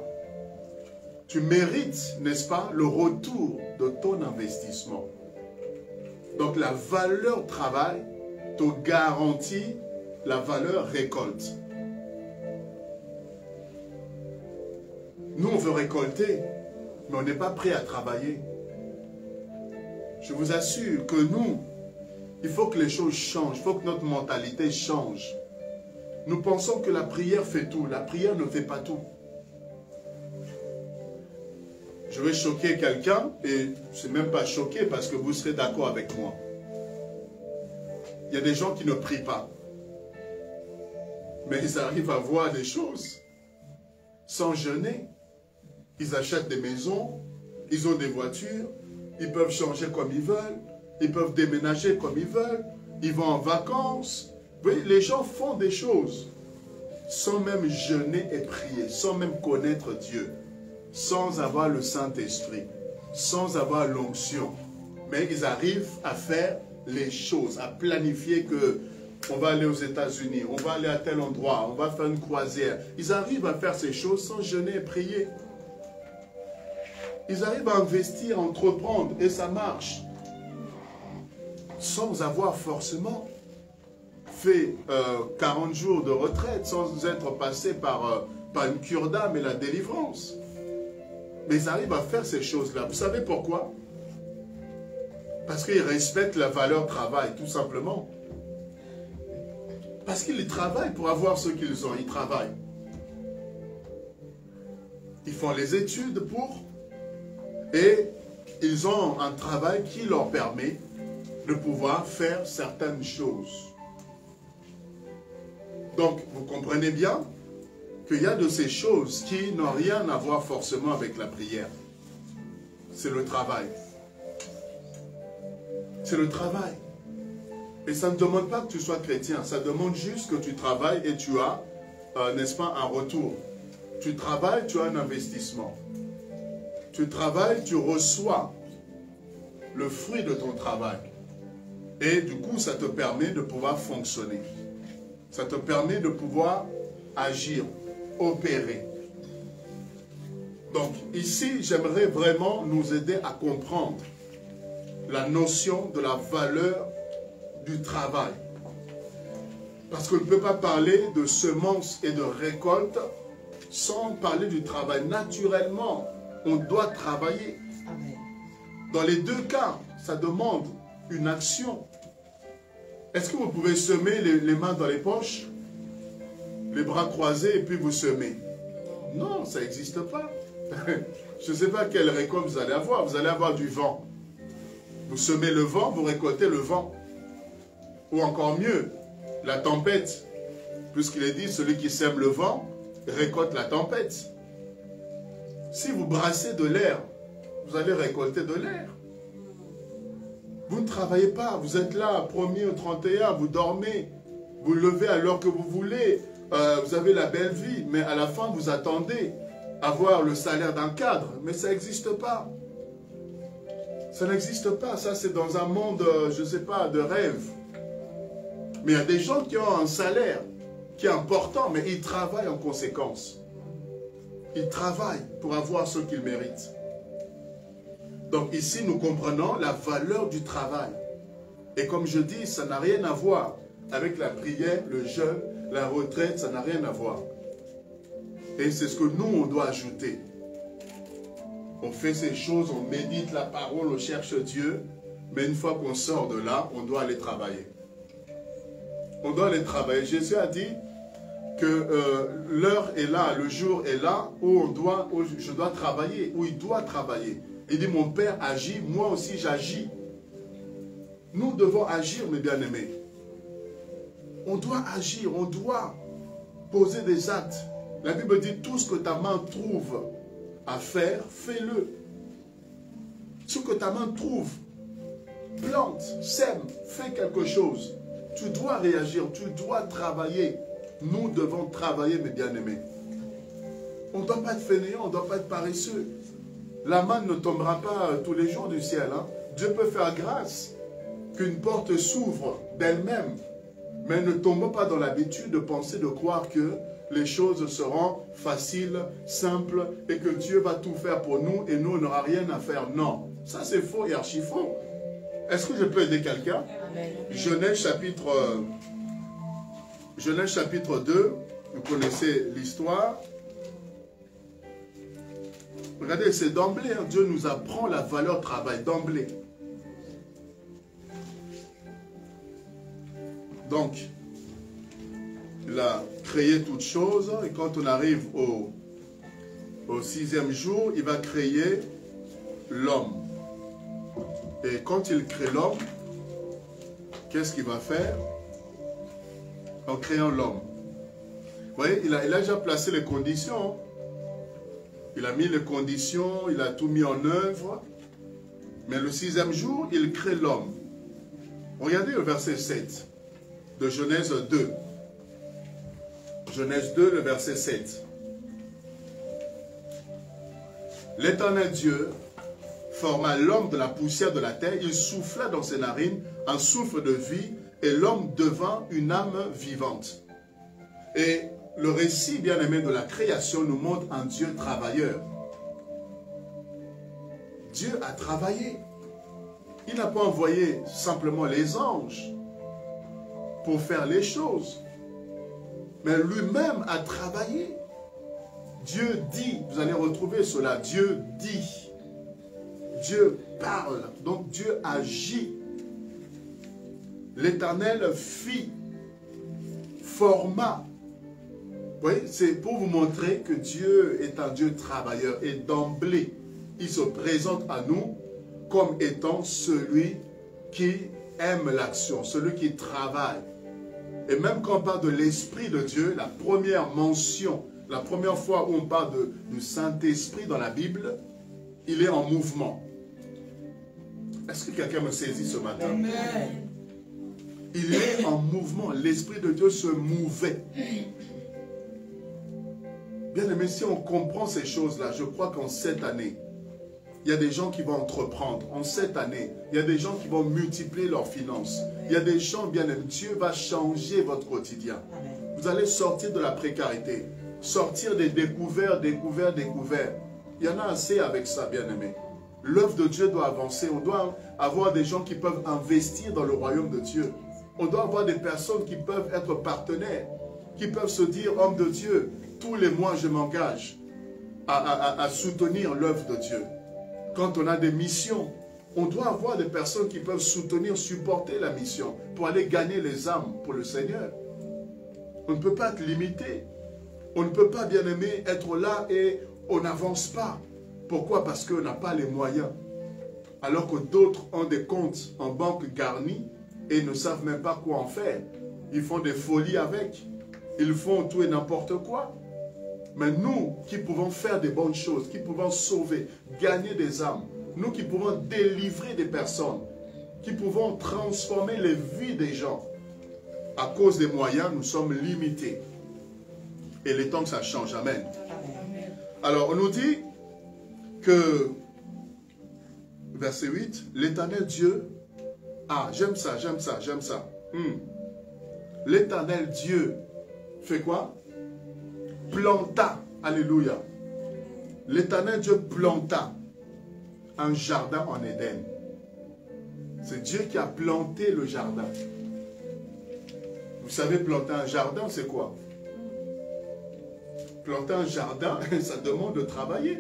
Tu mérites, n'est-ce pas, le retour de ton investissement. Donc la valeur travail te garantit la valeur récolte. Nous, on veut récolter, mais on n'est pas prêt à travailler. Je vous assure que nous, il faut que les choses changent, il faut que notre mentalité change. Nous pensons que la prière fait tout. La prière ne fait pas tout. Je vais choquer quelqu'un, et je ne suis même pas choqué parce que vous serez d'accord avec moi. Il y a des gens qui ne prient pas. Mais ils arrivent à voir des choses sans jeûner. Ils achètent des maisons, ils ont des voitures, ils peuvent changer comme ils veulent, ils peuvent déménager comme ils veulent, ils vont en vacances. Vous voyez, les gens font des choses sans même jeûner et prier, sans même connaître Dieu, sans avoir le Saint-Esprit, sans avoir l'onction. Mais ils arrivent à faire les choses, à planifier que on va aller aux États-Unis, on va aller à tel endroit, on va faire une croisière. Ils arrivent à faire ces choses sans jeûner et prier. Ils arrivent à investir, à entreprendre, et ça marche. Sans avoir forcément fait 40 jours de retraite, sans être passé par une cure d'âme et la délivrance. Mais ils arrivent à faire ces choses-là. Vous savez pourquoi? Parce qu'ils respectent la valeur travail, tout simplement. Parce qu'ils travaillent pour avoir ce qu'ils ont. Ils travaillent. Ils font les études pour... Et ils ont un travail qui leur permet de pouvoir faire certaines choses. Donc, vous comprenez bien qu'il y a de ces choses qui n'ont rien à voir forcément avec la prière. C'est le travail. C'est le travail. Et ça ne demande pas que tu sois chrétien. Ça demande juste que tu travailles et tu as, n'est-ce pas, un retour. Tu travailles, tu as un investissement. Tu travailles, tu reçois le fruit de ton travail. Et du coup, ça te permet de pouvoir fonctionner. Ça te permet de pouvoir agir, opérer. Donc ici, j'aimerais vraiment nous aider à comprendre la notion de la valeur du travail. Parce qu'on ne peut pas parler de semences et de récolte sans parler du travail. Naturellement, on doit travailler. Amen. Dans les deux cas, ça demande une action. Est-ce que vous pouvez semer les mains dans les poches, les bras croisés et puis vous semez? Non, ça n'existe pas. Je ne sais pas quelle récolte vous allez avoir. Vous allez avoir du vent. Vous semez le vent, vous récoltez le vent. Ou encore mieux, la tempête. Puisqu'il est dit, celui qui sème le vent récolte la tempête. Si vous brassez de l'air, vous allez récolter de l'air. Vous ne travaillez pas, vous êtes là, 1er au 31, vous dormez, vous levez à l'heure que vous voulez, vous avez la belle vie, mais à la fin, vous attendez avoir le salaire d'un cadre. Mais ça n'existe pas. Ça n'existe pas. Ça, c'est dans un monde, je ne sais pas, de rêve. Mais il y a des gens qui ont un salaire qui est important, mais ils travaillent en conséquence. Ils travaillent pour avoir ce qu'ils méritent. Donc ici, nous comprenons la valeur du travail. Et comme je dis, ça n'a rien à voir avec la prière, le jeûne, la retraite, ça n'a rien à voir. Et c'est ce que nous, on doit ajouter. On fait ces choses, on médite la parole, on cherche Dieu, mais une fois qu'on sort de là, on doit aller travailler. On doit aller travailler. Jésus a dit que l'heure est là, le jour est là, où je dois travailler, où il doit travailler. Il dit, mon Père agit, moi aussi j'agis. Nous devons agir, mes bien-aimés. On doit agir, on doit poser des actes. La Bible dit, tout ce que ta main trouve à faire, fais-le. Ce que ta main trouve, plante, sème, fais quelque chose. Tu dois réagir, tu dois travailler. Nous devons travailler, mes bien-aimés. On ne doit pas être fainéant, on ne doit pas être paresseux. La manne ne tombera pas tous les jours du ciel. Hein. Dieu peut faire grâce qu'une porte s'ouvre d'elle-même. Mais ne tombons pas dans l'habitude de penser, de croire que les choses seront faciles, simples, et que Dieu va tout faire pour nous et nous, on n'aura rien à faire. Non, ça c'est faux et archi faux. Est-ce que je peux aider quelqu'un? Genèse chapitre 2, vous connaissez l'histoire. Regardez, c'est d'emblée, hein, Dieu nous apprend la valeur travail, d'emblée. Donc, il a créé toutes choses, et quand on arrive au 6e jour, il va créer l'homme. Et quand il crée l'homme, qu'est-ce qu'il va faire? En créant l'homme. Vous voyez, il a déjà placé les conditions. Il a mis les conditions, il a tout mis en œuvre. Mais le 6e jour, il crée l'homme. Regardez le verset 7 de Genèse 2. Genèse 2, le verset 7. L'Éternel Dieu forma l'homme de la poussière de la terre, il souffla dans ses narines un souffle de vie, et l'homme devint une âme vivante. Et le récit bien-aimé de la création nous montre un Dieu travailleur. Dieu a travaillé. Il n'a pas envoyé simplement les anges pour faire les choses, mais lui-même a travaillé. Dieu dit, vous allez retrouver cela, Dieu dit. Dieu parle, donc Dieu agit. L'Éternel fit, forma. Vous voyez, c'est pour vous montrer que Dieu est un Dieu travailleur. Et d'emblée, il se présente à nous comme étant celui qui aime l'action, celui qui travaille. Et même quand on parle de l'Esprit de Dieu, la première mention, la première fois où on parle du Saint-Esprit dans la Bible, il est en mouvement. Est-ce que quelqu'un me saisit ce matin? Amen. Il est en mouvement. L'Esprit de Dieu se mouvait. Bien aimé, si on comprend ces choses-là, je crois qu'en cette année, il y a des gens qui vont entreprendre. En cette année, il y a des gens qui vont multiplier leurs finances. Il y a des gens, bien aimés, Dieu va changer votre quotidien. Vous allez sortir de la précarité, sortir des découverts. Il y en a assez avec ça, bien aimé. L'œuvre de Dieu doit avancer. On doit avoir des gens qui peuvent investir dans le royaume de Dieu. On doit avoir des personnes qui peuvent être partenaires, qui peuvent se dire, homme de Dieu, tous les mois je m'engage à soutenir l'œuvre de Dieu. Quand on a des missions, on doit avoir des personnes qui peuvent soutenir, supporter la mission pour aller gagner les âmes pour le Seigneur. On ne peut pas être limité. On ne peut pas, bien aimé, être là et on n'avance pas. Pourquoi? Parce qu'on n'a pas les moyens. Alors que d'autres ont des comptes en banque garnis et ne savent même pas quoi en faire. Ils font des folies avec. Ils font tout et n'importe quoi. Mais nous qui pouvons faire des bonnes choses, qui pouvons sauver, gagner des âmes, nous qui pouvons délivrer des personnes, qui pouvons transformer les vies des gens, à cause des moyens, nous sommes limités. Et les temps que ça change. Amen. Alors, on nous dit que, verset 8, l'Éternel Dieu, j'aime ça. L'Éternel Dieu fait quoi? Planta, alléluia. L'Éternel Dieu planta un jardin en Éden. C'est Dieu qui a planté le jardin. Vous savez, planter un jardin, c'est quoi? Planter un jardin, ça demande de travailler.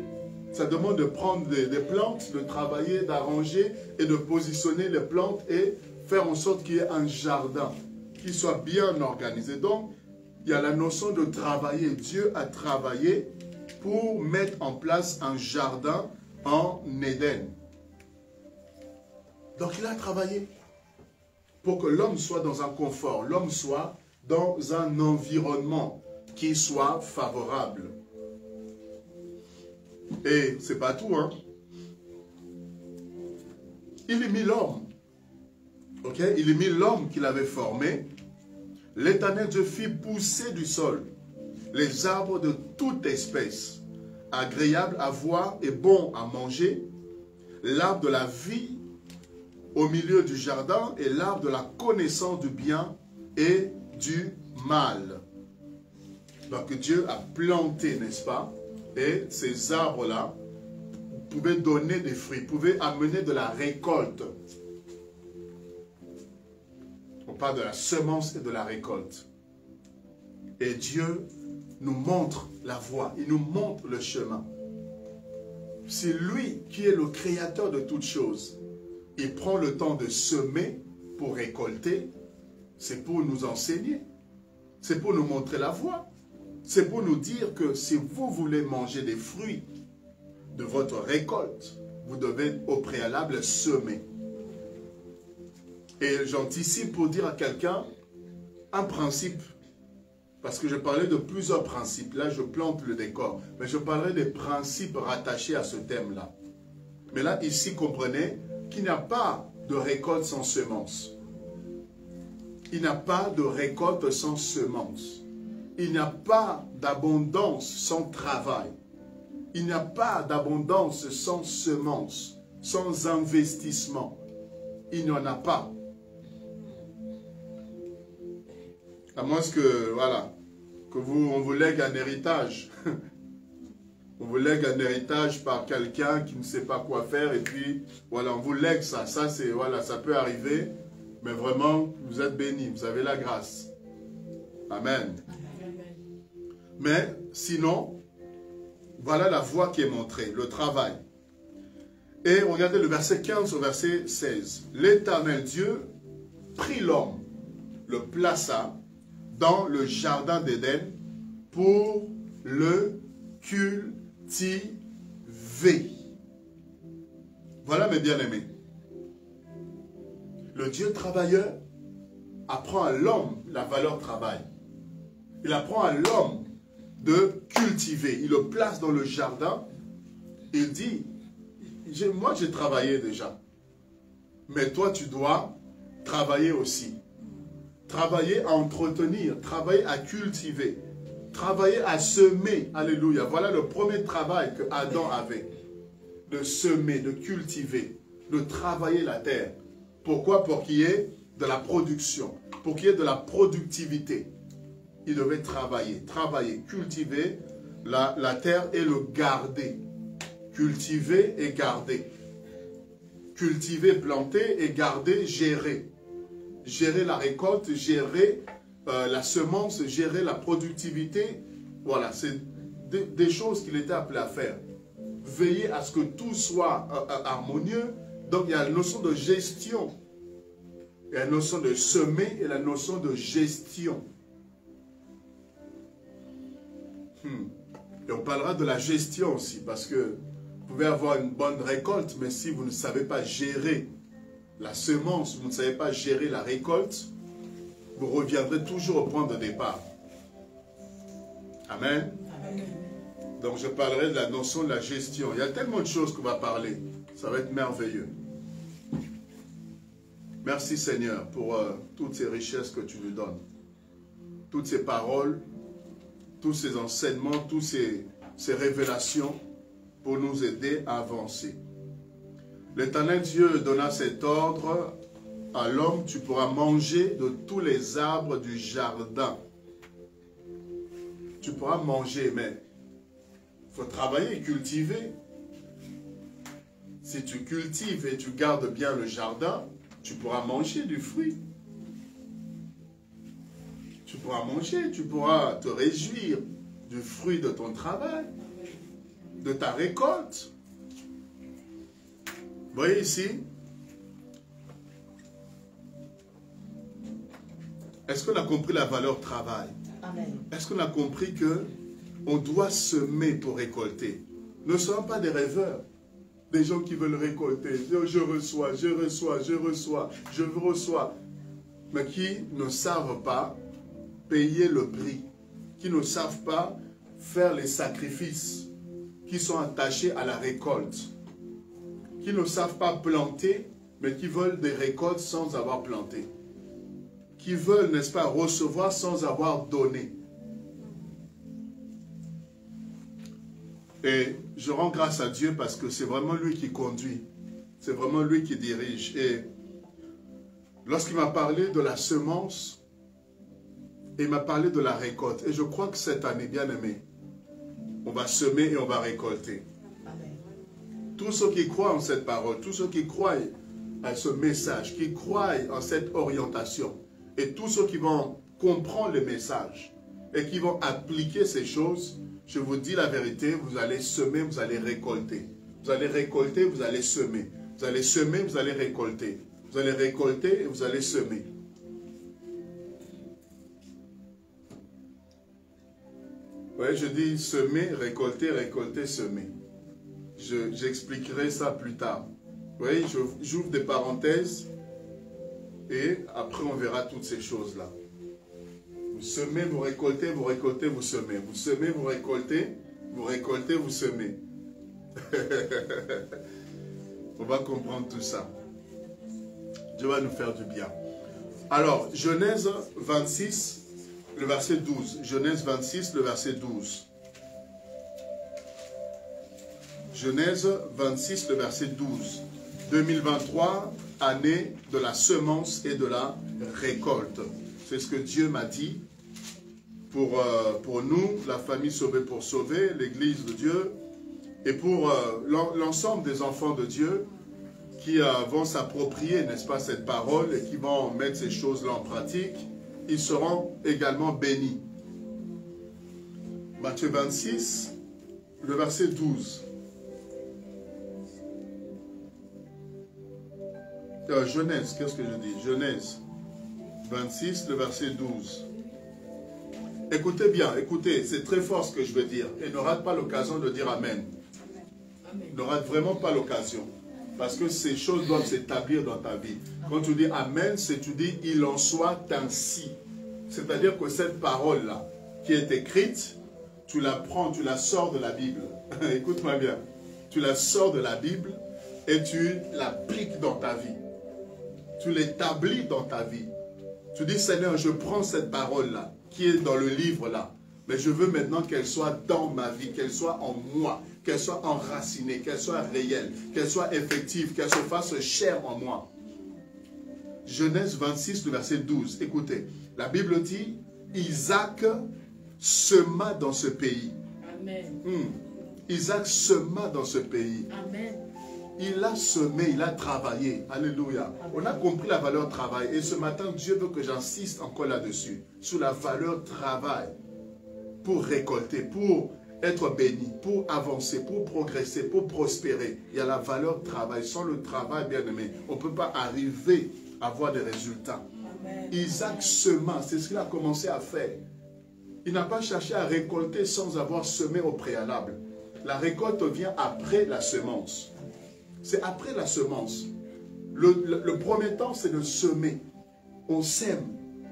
Ça demande de prendre des plantes, de travailler, d'arranger et de positionner les plantes et faire en sorte qu'il y ait un jardin qui soit bien organisé. Donc, il y a la notion de travailler. Dieu a travaillé pour mettre en place un jardin en Éden. Donc, il a travaillé pour que l'homme soit dans un confort, l'homme soit dans un environnement qui soit favorable. Et c'est pas tout, hein. Il a mis l'homme. Ok? Il a mis l'homme qu'il avait formé. L'Éternel Dieu fit pousser du sol les arbres de toute espèce, agréable à voir et bon à manger, l'arbre de la vie au milieu du jardin et l'arbre de la connaissance du bien et du mal. Donc Dieu a planté, n'est-ce pas? Et ces arbres-là pouvaient donner des fruits, pouvaient amener de la récolte. On parle de la semence et de la récolte. Et Dieu nous montre la voie, il nous montre le chemin. C'est lui qui est le créateur de toutes choses. Il prend le temps de semer pour récolter. C'est pour nous enseigner. C'est pour nous montrer la voie. C'est pour nous dire que si vous voulez manger des fruits de votre récolte, vous devez au préalable semer. Et j'anticipe pour dire à quelqu'un un principe. Parce que je parlais de plusieurs principes. Là, je plante le décor. Mais je parlerai des principes rattachés à ce thème-là. Mais là, ici, comprenez qu'il n'y a pas de récolte sans semence. Il n'y a pas de récolte sans semence. Il n'y a pas d'abondance sans travail. Il n'y a pas d'abondance sans semence, sans investissement. Il n'y en a pas. À moins que, voilà, on vous lègue un héritage. On vous lègue un héritage par quelqu'un qui ne sait pas quoi faire et puis, voilà, on vous lègue ça. Ça, c'est, voilà, ça peut arriver, mais vraiment, vous êtes bénis, vous avez la grâce. Amen. Mais, sinon, voilà la voie qui est montrée, le travail. Et regardez le verset 15 au verset 16. L'Éternel Dieu prit l'homme, le plaça dans le jardin d'Éden pour le cultiver. Voilà mes bien-aimés. Le Dieu travailleur apprend à l'homme la valeur travail. Il apprend à l'homme de cultiver. Il le place dans le jardin. Il dit, moi j'ai travaillé déjà. Mais toi tu dois travailler aussi. Travailler à entretenir, travailler à cultiver, travailler à semer. Alléluia. Voilà le premier travail que Adam avait. De semer, de cultiver, de travailler la terre. Pourquoi? Pour qu'il y ait de la production, pour qu'il y ait de la productivité. Il devait travailler, cultiver la terre et le garder. Cultiver et garder. Cultiver, planter et garder, gérer. Gérer la récolte, gérer la semence, gérer la productivité. Voilà, c'est des choses qu'il était appelé à faire. Veiller à ce que tout soit harmonieux. Donc il y a la notion de gestion. Il y a la notion de semer et la notion de gestion. Et on parlera de la gestion aussi, parce que vous pouvez avoir une bonne récolte, mais si vous ne savez pas gérer la semence, vous ne savez pas gérer la récolte, vous reviendrez toujours au point de départ. Amen. Amen. Donc je parlerai de la notion de la gestion. Il y a tellement de choses qu'on va parler. Ça va être merveilleux. Merci Seigneur pour toutes ces richesses que tu nous donnes. Toutes ces paroles, tous ces enseignements, toutes ces révélations pour nous aider à avancer. L'Éternel Dieu donna cet ordre à l'homme: tu pourras manger de tous les arbres du jardin. Tu pourras manger, mais il faut travailler et cultiver. Si tu cultives et tu gardes bien le jardin, tu pourras manger du fruit. Tu pourras manger, tu pourras te réjouir du fruit de ton travail, de ta récolte. Vous voyez ici? Est-ce qu'on a compris la valeur travail? Est-ce qu'on a compris que on doit semer pour récolter? Ne soyons pas des rêveurs. Des gens qui veulent récolter. Je reçois, je reçois, je reçois, je reçois. Mais qui ne savent pas payer le prix. Qui ne savent pas faire les sacrifices qui sont attachés à la récolte. Qui ne savent pas planter, mais qui veulent des récoltes sans avoir planté. Qui veulent, n'est-ce pas, recevoir sans avoir donné. Et je rends grâce à Dieu parce que c'est vraiment lui qui conduit. C'est vraiment lui qui dirige. Et lorsqu'il m'a parlé de la semence, il m'a parlé de la récolte. Et je crois que cette année, bien aimé, on va semer et on va récolter. Tous ceux qui croient en cette parole, tous ceux qui croient à ce message, qui croient en cette orientation, et tous ceux qui vont comprendre le message et qui vont appliquer ces choses, je vous dis la vérité, vous allez semer, vous allez récolter. Vous allez récolter, vous allez semer. Vous allez semer, vous allez récolter. Vous allez récolter et vous allez semer. Oui, je dis semer, récolter, récolter, semer. J'expliquerai ça plus tard. Oui, j'ouvre des parenthèses et après on verra toutes ces choses-là. Vous semez, vous récoltez, vous récoltez, vous semez. Vous semez, vous récoltez, vous semez. On va comprendre tout ça. Dieu va nous faire du bien. Alors, Genèse 26, le verset 12. Genèse 26, le verset 12. Genèse 26, le verset 12. 2023, année de la semence et de la récolte. C'est ce que Dieu m'a dit pour nous, la famille Sauvée pour Sauver, l'Église de Dieu, et pour l'ensemble des enfants de Dieu qui vont s'approprier, n'est-ce pas, cette parole et qui vont mettre ces choses-là en pratique, ils seront également bénis. Matthieu 26, le verset 12. Genèse, qu'est-ce que je dis? Genèse 26, le verset 12. Écoutez bien, écoutez, c'est très fort ce que je veux dire. Et ne rate pas l'occasion de dire Amen. Ne rate vraiment pas l'occasion. Parce que ces choses doivent s'établir dans ta vie. Quand tu dis Amen, c'est tu dis il en soit ainsi. C'est-à-dire que cette parole-là, qui est écrite, tu la prends, tu la sors de la Bible. Écoute-moi bien. Tu la sors de la Bible et tu l'appliques dans ta vie. Tu l'établis dans ta vie. Tu dis, Seigneur, je prends cette parole-là, qui est dans le livre-là, mais je veux maintenant qu'elle soit dans ma vie, qu'elle soit en moi, qu'elle soit enracinée, qu'elle soit réelle, qu'elle soit effective, qu'elle se fasse chair en moi. Genèse 26, le verset 12. Écoutez, la Bible dit, Isaac sema dans ce pays. Amen. Isaac sema dans ce pays. Amen. Il a semé, il a travaillé. Alléluia. On a compris la valeur travail. Et ce matin, Dieu veut que j'insiste encore là-dessus. Sur la valeur travail. Pour récolter, pour être béni, pour avancer, pour progresser, pour prospérer. Il y a la valeur travail. Sans le travail, bien aimé, on ne peut pas arriver à avoir des résultats. Amen. Isaac sema, c'est ce qu'il a commencé à faire. Il n'a pas cherché à récolter sans avoir semé au préalable. La récolte vient après la semence. C'est après la semence. Le premier temps, c'est de semer. On sème.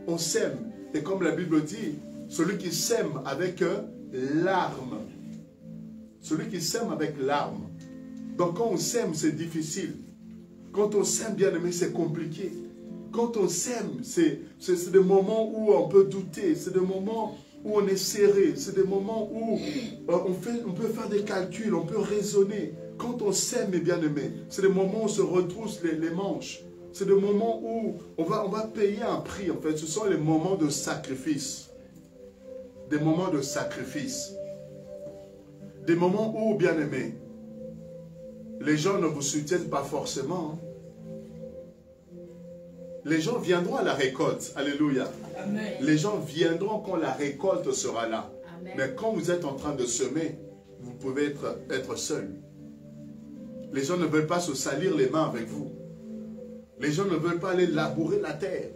On sème. Et comme la Bible dit, celui qui sème avec larmes. Celui qui sème avec larmes. Donc quand on sème, c'est difficile. Quand on sème, bien aimé, c'est compliqué. Quand on sème, c'est des moments où on peut douter. C'est des moments où on est serré. C'est des moments où on peut faire des calculs, on peut raisonner. Quand on sème, mes bien-aimés, c'est des moments où on se retrousse les manches. C'est des moments où on va payer un prix, en fait. Ce sont les moments de sacrifice. Des moments de sacrifice. Des moments où, bien-aimés, les gens ne vous soutiennent pas forcément. Les gens viendront à la récolte. Alléluia. Amen. Les gens viendront quand la récolte sera là. Amen. Mais quand vous êtes en train de semer, vous pouvez être seul. Les gens ne veulent pas se salir les mains avec vous. Les gens ne veulent pas aller labourer la terre.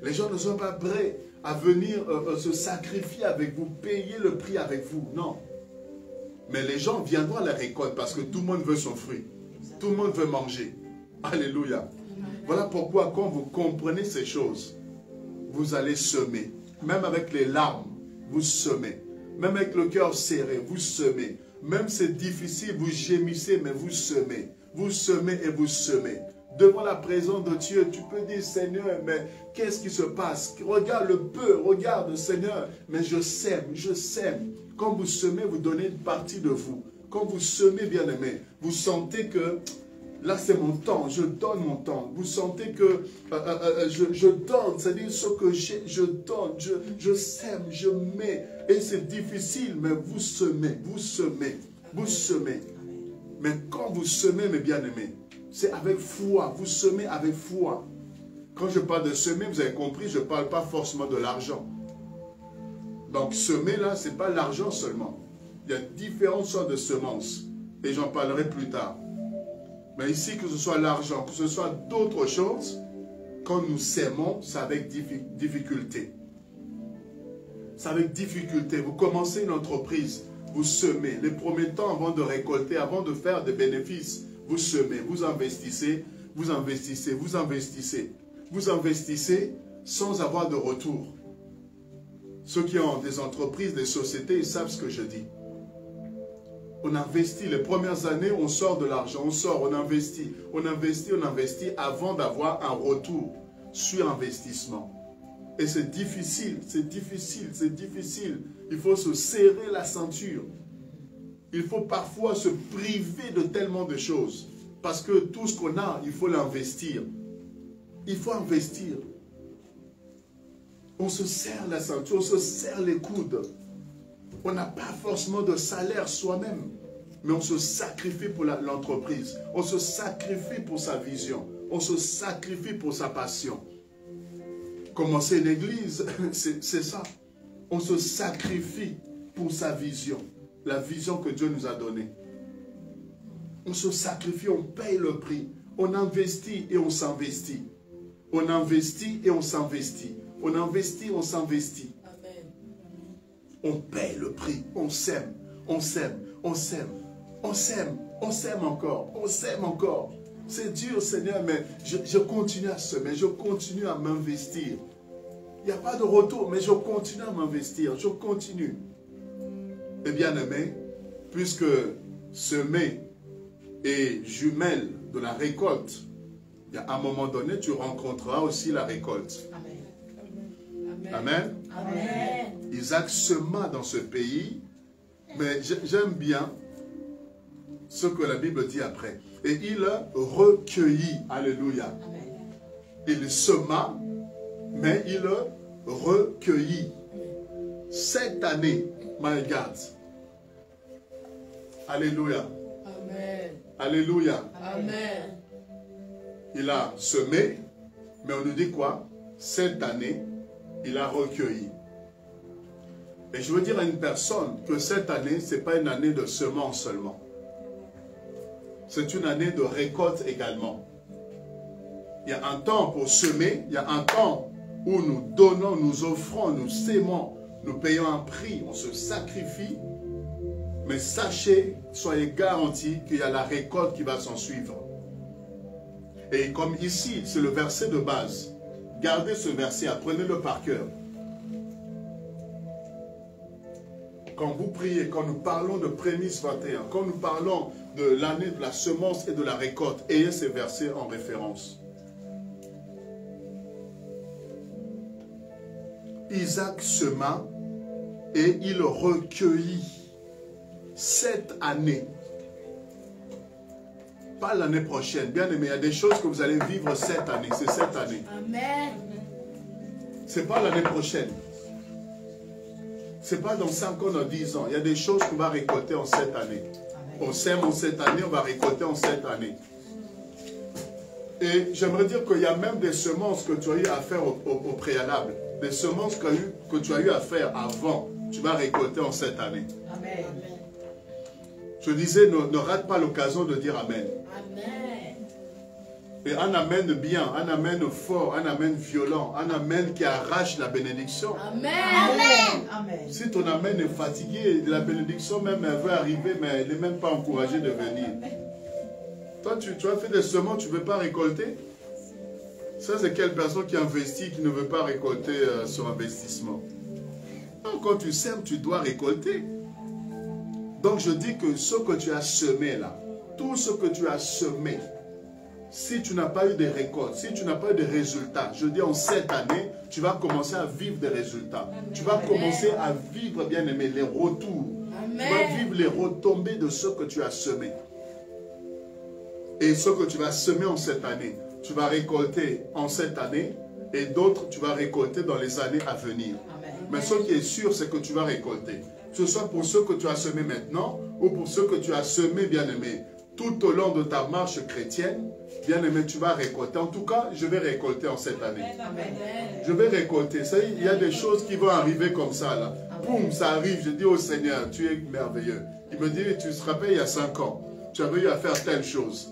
Les gens ne sont pas prêts à venir se sacrifier avec vous, payer le prix avec vous. Non. Mais les gens viendront à la récolte parce que tout le monde veut son fruit. Tout le monde veut manger. Alléluia. Voilà pourquoi quand vous comprenez ces choses, vous allez semer. Même avec les larmes, vous semez. Même avec le cœur serré, vous semez. Même c'est difficile, vous gémissez, mais vous semez. Vous semez et vous semez. Devant la présence de Dieu, tu peux dire, Seigneur, mais qu'est-ce qui se passe? Regarde le peu, regarde, Seigneur, mais je sème, je sème. Quand vous semez, vous donnez une partie de vous. Quand vous semez, bien-aimé, vous sentez que là c'est mon temps, je donne mon temps. Vous sentez que je donne, c'est-à-dire ce que j'ai, je donne, je sème, je mets. Et c'est difficile, mais vous semez, vous semez, vous semez. Mais quand vous semez, mes bien-aimés, c'est avec foi, vous semez avec foi. Quand je parle de semer, vous avez compris, je ne parle pas forcément de l'argent. Donc semer là, ce n'est pas l'argent seulement. Il y a différentes sortes de semences. Et j'en parlerai plus tard. Mais ici, que ce soit l'argent, que ce soit d'autres choses, quand nous sèmons, c'est avec difficulté. C'est avec difficulté. Vous commencez une entreprise, vous semez. Les premiers temps, avant de récolter, avant de faire des bénéfices, vous semez, vous investissez, vous investissez, vous investissez. Vous investissez sans avoir de retour. Ceux qui ont des entreprises, des sociétés, ils savent ce que je dis. On investit. Les premières années, on sort de l'argent, on sort, on investit. On investit, on investit avant d'avoir un retour sur investissement. Et c'est difficile, c'est difficile, c'est difficile. Il faut se serrer la ceinture. Il faut parfois se priver de tellement de choses. Parce que tout ce qu'on a, il faut l'investir. Il faut investir. On se serre la ceinture, on se serre les coudes. On n'a pas forcément de salaire soi-même, mais on se sacrifie pour l'entreprise. On se sacrifie pour sa vision. On se sacrifie pour sa passion. Commencer une église, c'est ça. On se sacrifie pour sa vision. La vision que Dieu nous a donnée. On se sacrifie, on paye le prix. On investit et on s'investit. On investit et on s'investit. On investit, on s'investit. On paye le prix. On sème, on sème, on sème, on sème, on sème encore, on sème encore. C'est dur, Seigneur, mais je continue à semer, je continue à m'investir. Il n'y a pas de retour, mais je continue à m'investir, je continue. Et bien aimé, puisque semer est jumelle de la récolte, à un moment donné, tu rencontreras aussi la récolte. Amen. Amen. Amen. Isaac sema dans ce pays, mais j'aime bien ce que la Bible dit après. Et il recueillit. Alléluia. Amen. Il sema, mais il recueillit. Cette année, my God. Alléluia. Amen. Alléluia. Amen. Il a semé, mais on nous dit quoi? Cette année, il a recueilli. Et je veux dire à une personne que cette année, ce n'est pas une année de semence seulement. C'est une année de récolte également. Il y a un temps pour semer, il y a un temps où nous donnons, nous offrons, nous sémons, nous payons un prix, on se sacrifie. Mais sachez, soyez garantis qu'il y a la récolte qui va s'en suivre. Et comme ici, c'est le verset de base. Gardez ce verset, apprenez-le par cœur. Quand vous priez, quand nous parlons de prémisse 21, quand nous parlons de l'année de la semence et de la récolte, ayez ces versets en référence. Isaac sema et il recueillit cette année. Pas l'année prochaine. Bien aimé, il y a des choses que vous allez vivre cette année. C'est cette année. Amen. C'est pas l'année prochaine. C'est pas dans 5 ans, dans 10 ans. Il y a des choses qu'on va récolter en cette année. Amen. On sème en cette année, on va récolter en cette année. Et j'aimerais dire qu'il y a même des semences que tu as eu à faire au préalable. Des semences que tu as eu à faire avant. Tu vas récolter en cette année. Amen. Je disais, ne rate pas l'occasion de dire Amen. Amen. Et un Amen bien, un Amen fort, un Amen violent, un Amen qui arrache la bénédiction. Amen. Amen. Si ton Amen est fatigué, la bénédiction même elle veut arriver, mais elle n'est même pas encouragée de venir. Toi, tu as fait des semences, tu ne veux pas récolter? Ça, c'est quelle personne qui investit, qui ne veut pas récolter son investissement? Donc, quand tu sèmes, tu dois récolter. Donc je dis que ce que tu as semé là, tout ce que tu as semé, si tu n'as pas eu de récoltes, si tu n'as pas eu de résultats, je dis en cette année, tu vas commencer à vivre des résultats. Tu vas commencer à vivre, bien aimé, les retours. Amen. Tu vas vivre les retombées de ce que tu as semé. Et ce que tu vas semer en cette année, tu vas récolter en cette année, et d'autres, tu vas récolter dans les années à venir. Amen. Mais ce qui est sûr, c'est que tu vas récolter. Que ce soit pour ceux que tu as semés maintenant, ou pour ceux que tu as semés, bien-aimé, tout au long de ta marche chrétienne, bien-aimé, tu vas récolter. En tout cas, je vais récolter en cette année. Amen. Je vais récolter. Ça, il y a des choses qui vont arriver comme ça, là. Boum, ça arrive. Je dis au Seigneur, tu es merveilleux. Il me dit, tu te rappelles, il y a 5 ans, tu avais eu à faire telle chose.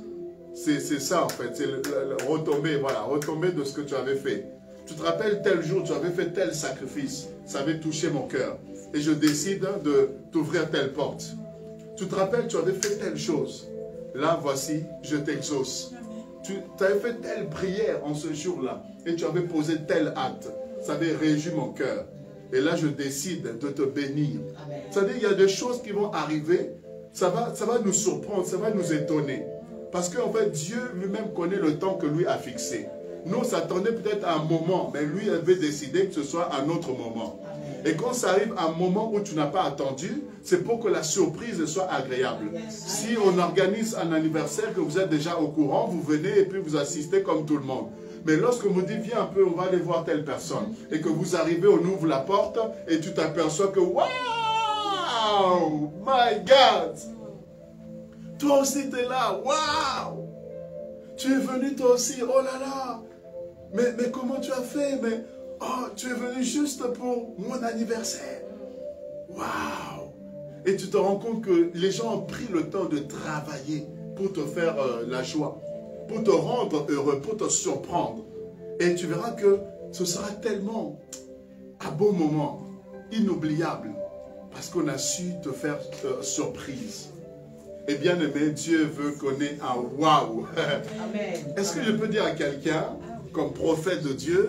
C'est ça, en fait. C'est le retombé, voilà, retombé de ce que tu avais fait. Tu te rappelles, tel jour, tu avais fait tel sacrifice. Ça avait touché mon cœur. Et je décide de t'ouvrir telle porte. Tu te rappelles, tu avais fait telle chose. Là, voici, je t'exauce. Tu avais fait telle prière en ce jour-là. Et tu avais posé tel acte. Ça avait réjoui mon cœur. Et là, je décide de te bénir. C'est-à-dire, il y a des choses qui vont arriver. Ça va nous surprendre, ça va nous étonner. Parce qu'en fait, Dieu lui-même connaît le temps que lui a fixé. Nous, on s'attendait peut-être à un moment, mais lui avait décidé que ce soit un autre moment. Et quand ça arrive à un moment où tu n'as pas attendu, c'est pour que la surprise soit agréable. Si on organise un anniversaire, que vous êtes déjà au courant, vous venez et puis vous assistez comme tout le monde. Mais lorsque vous dites, viens un peu, on va aller voir telle personne, et que vous arrivez, on ouvre la porte, et tu t'aperçois que, wow, my God, toi aussi tu es là, wow, tu es venu toi aussi, oh là là, mais comment tu as fait, mais oh, tu es venu juste pour mon anniversaire, wow. Et tu te rends compte que les gens ont pris le temps de travailler pour te faire la joie, pour te rendre heureux, pour te surprendre. Et tu verras que ce sera tellement un beau moment, inoubliable, parce qu'on a su te faire surprise. Et bien aimé, Dieu veut qu'on ait un waouh. Est-ce que je peux dire à quelqu'un, comme prophète de Dieu,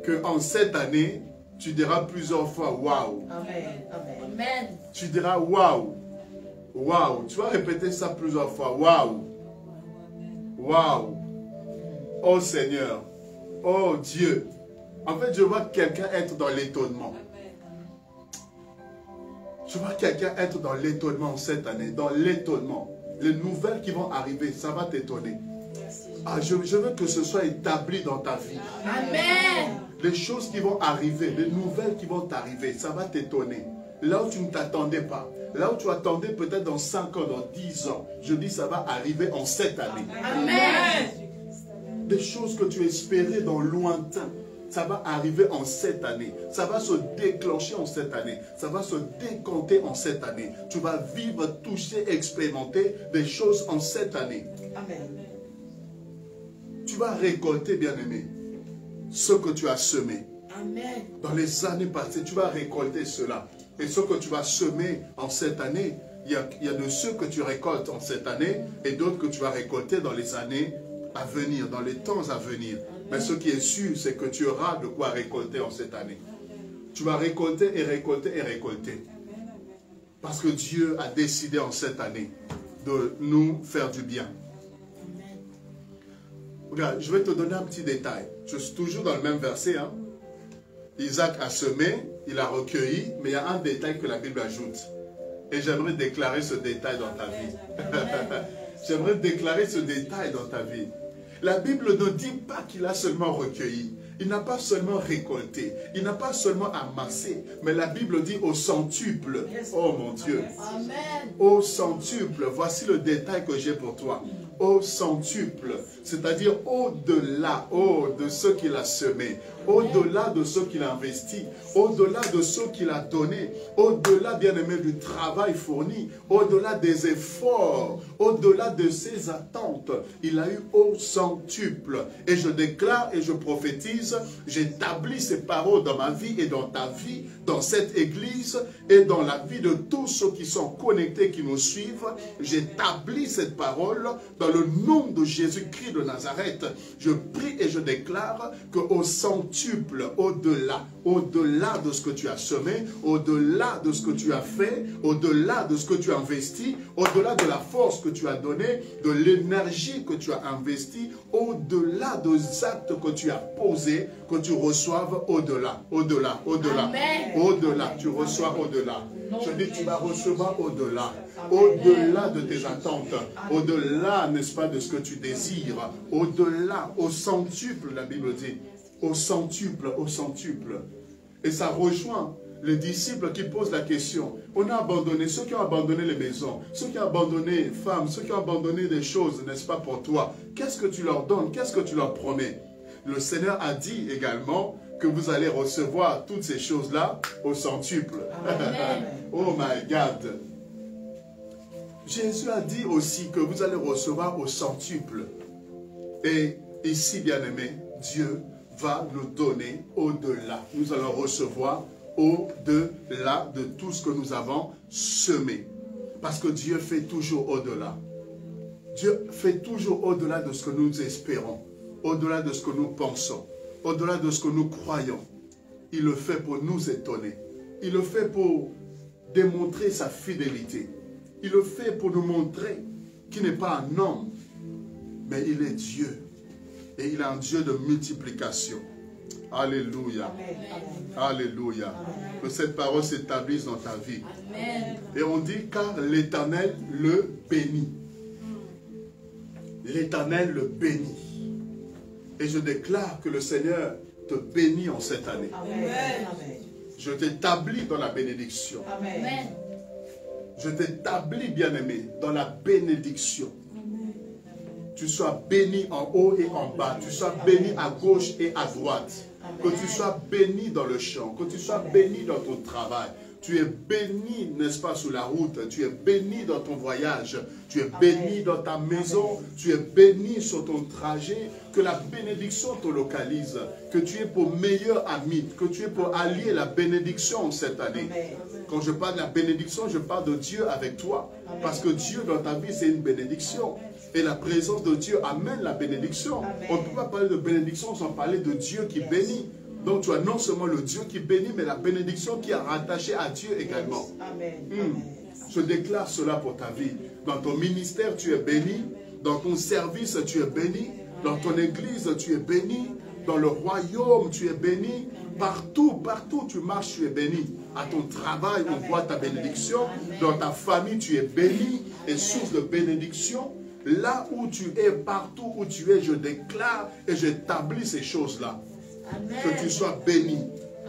qu'en cette année, tu diras plusieurs fois waouh. Amen. Tu diras waouh. Waouh. Tu vas répéter ça plusieurs fois. Waouh. Waouh. Oh Seigneur. Oh Dieu. En fait, je vois quelqu'un être dans l'étonnement. Je vois quelqu'un être dans l'étonnement cette année. Dans l'étonnement. Les nouvelles qui vont arriver, ça va t'étonner. Ah, je veux que ce soit établi dans ta vie. Amen. Les choses qui vont arriver, les nouvelles qui vont t'arriver, ça va t'étonner. Là où tu ne t'attendais pas, là où tu attendais peut-être dans 5 ans, dans 10 ans, je dis ça va arriver en cette année. Amen. Des choses que tu espérais dans le lointain, ça va arriver en cette année. Ça va se déclencher en cette année. Ça va se décanter en cette année. Tu vas vivre, toucher, expérimenter des choses en cette année. Amen. Tu vas récolter, bien-aimé, ce que tu as semé. Amen. Dans les années passées, tu vas récolter cela. Et ce que tu vas semer en cette année, il y a de ceux que tu récoltes en cette année et d'autres que tu vas récolter dans les années à venir, dans les temps à venir. Mais ce qui est sûr, c'est que tu auras de quoi récolter en cette année. Tu vas récolter et récolter et récolter. Parce que Dieu a décidé en cette année de nous faire du bien. Regarde, je vais te donner un petit détail. Je suis toujours dans le même verset. Hein. Isaac a semé, il a recueilli, mais il y a un détail que la Bible ajoute. Et j'aimerais déclarer ce détail dans ta vie. J'aimerais déclarer ce détail dans ta vie. La Bible ne dit pas qu'il a seulement recueilli. Il n'a pas seulement récolté. Il n'a pas seulement amassé. Mais la Bible dit au centuple. Oh mon Dieu. Amen. Au centuple. Voici le détail que j'ai pour toi. Au centuple. C'est-à-dire au-delà de ce qu'il a semé. Au-delà de ce qu'il a investi. Au-delà de ce qu'il a donné. Au-delà, bien-aimé, du travail fourni. Au-delà des efforts. Au-delà de ses attentes. Il a eu au centuple. Et je déclare et je prophétise, j'établis ces paroles dans ma vie et dans ta vie, dans cette église et dans la vie de tous ceux qui sont connectés, qui nous suivent. J'établis cette parole dans le nom de Jésus-Christ de Nazareth. Je prie et je déclare qu'au centuple, au-delà de ce que tu as semé, au-delà de ce que tu as fait, au-delà de ce que tu as investi, au-delà de la force que tu as donnée, de l'énergie que tu as investie, au-delà des actes que tu as posés, que tu reçoives au-delà, au-delà, au-delà, au-delà, tu reçois au-delà. Je dis, tu vas recevoir au-delà. Au-delà de tes attentes. Au-delà, n'est-ce pas, de ce que tu désires. Au-delà, au centuple, la Bible dit. Au centuple, au centuple. Et ça rejoint les disciples qui posent la question. On a abandonné, ceux qui ont abandonné les maisons, ceux qui ont abandonné les femmes, ceux qui ont abandonné des choses, n'est-ce pas, pour toi. Qu'est-ce que tu leur donnes? Qu'est-ce que tu leur promets? Le Seigneur a dit également que vous allez recevoir toutes ces choses-là au centuple. Oh my God. Jésus a dit aussi que vous allez recevoir au centuple. Et ici, bien-aimé, Dieu va nous donner au-delà. Nous allons recevoir au-delà de tout ce que nous avons semé. Parce que Dieu fait toujours au-delà. Dieu fait toujours au-delà de ce que nous espérons, au-delà de ce que nous pensons, au-delà de ce que nous croyons. Il le fait pour nous étonner. Il le fait pour démontrer sa fidélité. Il le fait pour nous montrer qu'il n'est pas un homme, mais il est Dieu. Et il est un Dieu de multiplication. Alléluia. Amen. Alléluia. Amen. Que cette parole s'établisse dans ta vie. Amen. Et on dit car l'Éternel le bénit. L'Éternel le bénit. Et je déclare que le Seigneur te bénit en cette année. Amen. Je t'établis dans la bénédiction. Amen. Je t'établis, bien-aimé, dans la bénédiction. Tu sois béni en haut et en bas. Tu sois béni à gauche et à droite. Que tu sois béni dans le champ. Que tu sois béni dans ton travail. Tu es béni, n'est-ce pas, sur la route. Tu es béni dans ton voyage. Tu es béni dans ta maison. Tu es béni sur ton trajet. Que la bénédiction te localise. Que tu es pour meilleur ami. Que tu es pour allier la bénédiction cette année. Quand je parle de la bénédiction, je parle de Dieu avec toi. Parce que Dieu dans ta vie, c'est une bénédiction. Et la présence de Dieu amène la bénédiction. Amen. On ne peut pas parler de bénédiction sans parler de Dieu qui bénit. Donc tu as non seulement le Dieu qui bénit, mais la bénédiction qui est rattachée à Dieu également. Amen. Je déclare cela pour ta vie. Dans ton ministère, tu es béni. Dans ton service, tu es béni. Dans ton église, tu es béni. Dans le royaume, tu es béni. Partout, partout tu marches, tu es béni. À ton travail, on voit ta bénédiction. Dans ta famille, tu es béni et source de bénédiction. Là où tu es, partout où tu es, je déclare et j'établis ces choses-là. Que tu sois béni.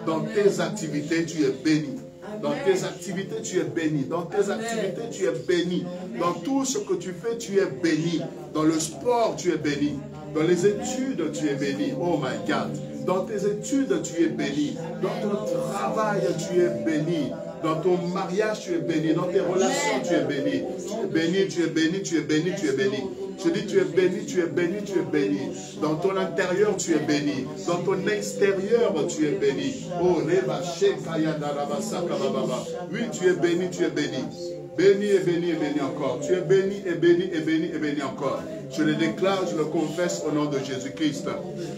Dans tes activités, tu es béni. Dans tes activités, tu es béni. Dans tes activités, tu es béni. Dans tout ce que tu fais, tu es béni. Dans le sport, tu es béni. Dans les études, tu es béni. Oh my God. Dans tes études, tu es béni. Dans ton travail, tu es béni. Dans ton mariage, tu es béni. Dans tes relations, tu es béni. Tu es béni, tu es béni, tu es béni, tu es béni. Je dis, tu es béni, tu es béni, tu es béni. Dans ton intérieur, tu es béni. Dans ton extérieur, tu es béni. Oh, Reba, Shekaya, Daraba, Sakababa. Oui, tu es béni, tu es béni. Béni et béni et béni encore. Tu es béni et béni et béni et béni encore. Je le déclare, je le confesse au nom de Jésus-Christ.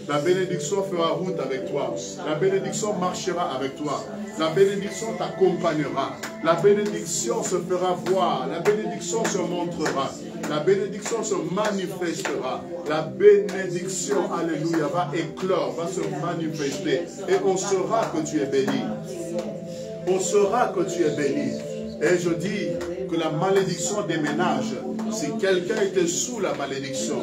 La bénédiction fera route avec toi. La bénédiction marchera avec toi. La bénédiction t'accompagnera. La bénédiction se fera voir. La bénédiction se montrera. La bénédiction se manifestera. La bénédiction, alléluia, va éclore, va se manifester. Et on saura que tu es béni. On saura que tu es béni. Et je dis que la malédiction déménage. Si quelqu'un était sous la malédiction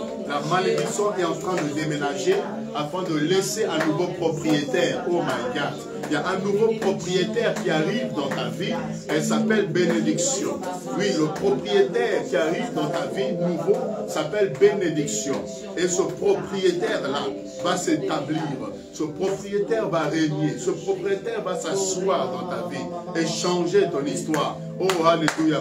est en train de déménager afin de laisser un nouveau propriétaire. Oh my God. Il y a un nouveau propriétaire qui arrive dans ta vie. Elle s'appelle bénédiction. Oui, le propriétaire qui arrive dans ta vie nouveau s'appelle bénédiction. Et ce propriétaire-là va s'établir. Ce propriétaire va régner. Ce propriétaire va s'asseoir dans ta vie et changer ton histoire. Oh, alléluia.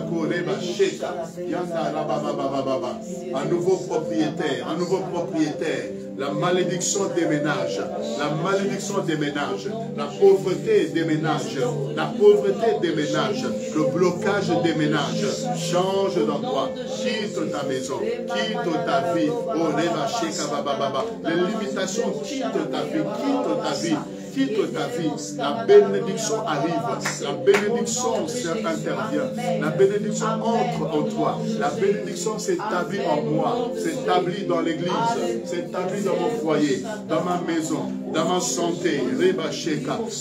Un nouveau propriétaire. Un nouveau propriétaire. La malédiction déménage. La malédiction déménage. La pauvreté déménage. La pauvreté déménage. Le blocage déménage. Change d'endroit. Quitte ta maison. Quitte ta vie. Oh, les limitations quittent ta vie. Quitte ta vie. quitte ta vie, la bénédiction arrive. La bénédiction intervient. La bénédiction entre en toi. La bénédiction s'établit en moi, s'établit dans l'église, s'établit dans mon foyer, dans ma maison, dans ma santé.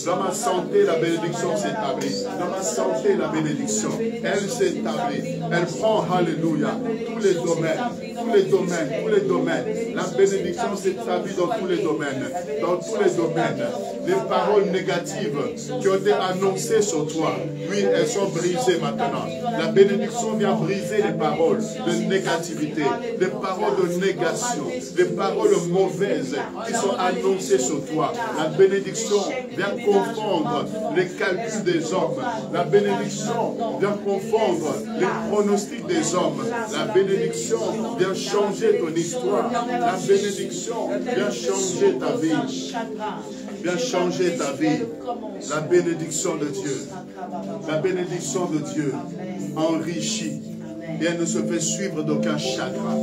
Dans ma santé, la bénédiction s'établit. Dans ma santé, la bénédiction, elle s'établit. Elle prend, alléluia, tous les domaines. Tous les domaines, tous les domaines. La bénédiction s'établit dans tous les domaines. Dans tous les domaines. Les paroles négatives qui ont été annoncées sur toi, oui, elles sont brisées maintenant. La bénédiction vient briser les paroles de négativité, les paroles de négation, les paroles mauvaises qui sont annoncées sur toi. La bénédiction vient confondre les calculs des hommes. La bénédiction vient confondre les pronostics des hommes. La bénédiction vient changer ton histoire. La bénédiction vient changer ta vie. Vient changer ta vie. La bénédiction de Dieu. La bénédiction de Dieu enrichit. Et elle ne se fait suivre d'aucun chagrin.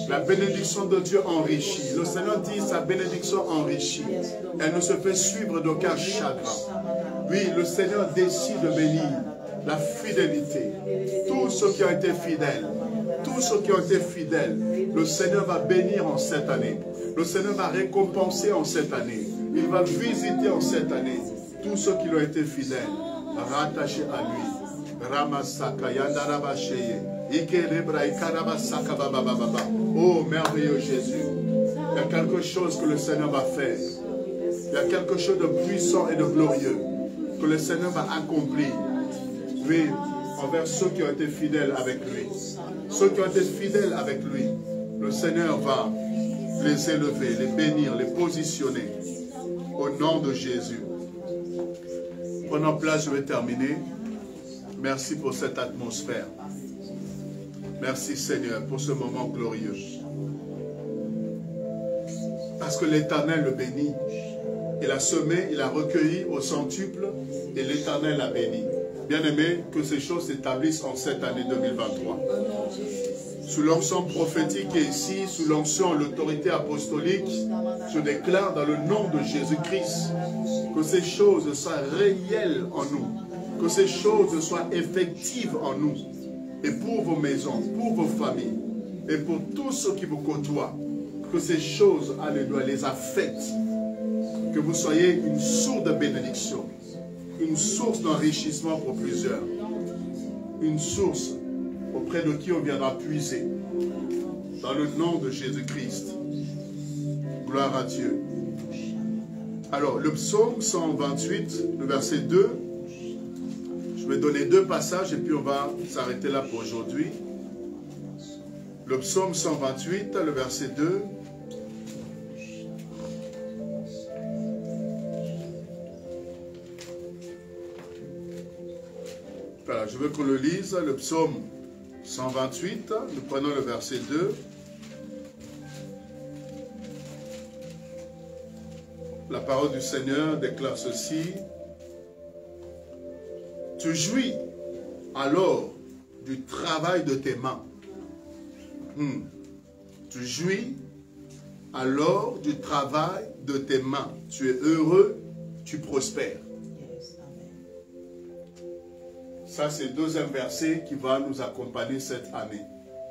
La bénédiction de Dieu enrichit. Le Seigneur dit sa bénédiction enrichit. Elle ne se fait suivre d'aucun chagrin. Oui, le Seigneur décide de bénir la fidélité. Tous ceux qui ont été fidèles, tous ceux qui ont été fidèles, le Seigneur va bénir en cette année. Le Seigneur va récompenser en cette année. Il va visiter en cette année tous ceux qui ont été fidèles, rattachés à lui. Ramasaka Yandarabasheye. Oh, merveilleux Jésus. Il y a quelque chose que le Seigneur va faire. Il y a quelque chose de puissant et de glorieux que le Seigneur va accomplir. Oui, envers ceux qui ont été fidèles avec lui. Ceux qui ont été fidèles avec lui, le Seigneur va les élever, les bénir, les positionner. Au nom de Jésus. Prenons place, je vais terminer. Merci pour cette atmosphère. Merci Seigneur pour ce moment glorieux. Parce que l'Éternel le bénit. Il a semé, il a recueilli au centuple et l'Éternel l'a béni. Bien-aimé, que ces choses s'établissent en cette année 2023. Sous l'onction prophétique et ici, sous l'onction, l'autorité apostolique, je déclare dans le nom de Jésus-Christ que ces choses soient réelles en nous, que ces choses soient effectives en nous, et pour vos maisons, pour vos familles, et pour tous ceux qui vous côtoient, que ces choses, alléluia, les affectent, que vous soyez une source de bénédiction, une source d'enrichissement pour plusieurs, une source auprès de qui on viendra puiser. Dans le nom de Jésus-Christ. Gloire à Dieu. Alors, le psaume 128, le verset 2. Je vais donner deux passages et puis on va s'arrêter là pour aujourd'hui. Le psaume 128, le verset 2. Voilà, je veux qu'on le lise, le psaume 128, nous prenons le verset 2. La parole du Seigneur déclare ceci. Tu jouis alors du travail de tes mains. Tu jouis alors du travail de tes mains. Tu es heureux, tu prospères. Ça, c'est le deuxième verset qui va nous accompagner cette année.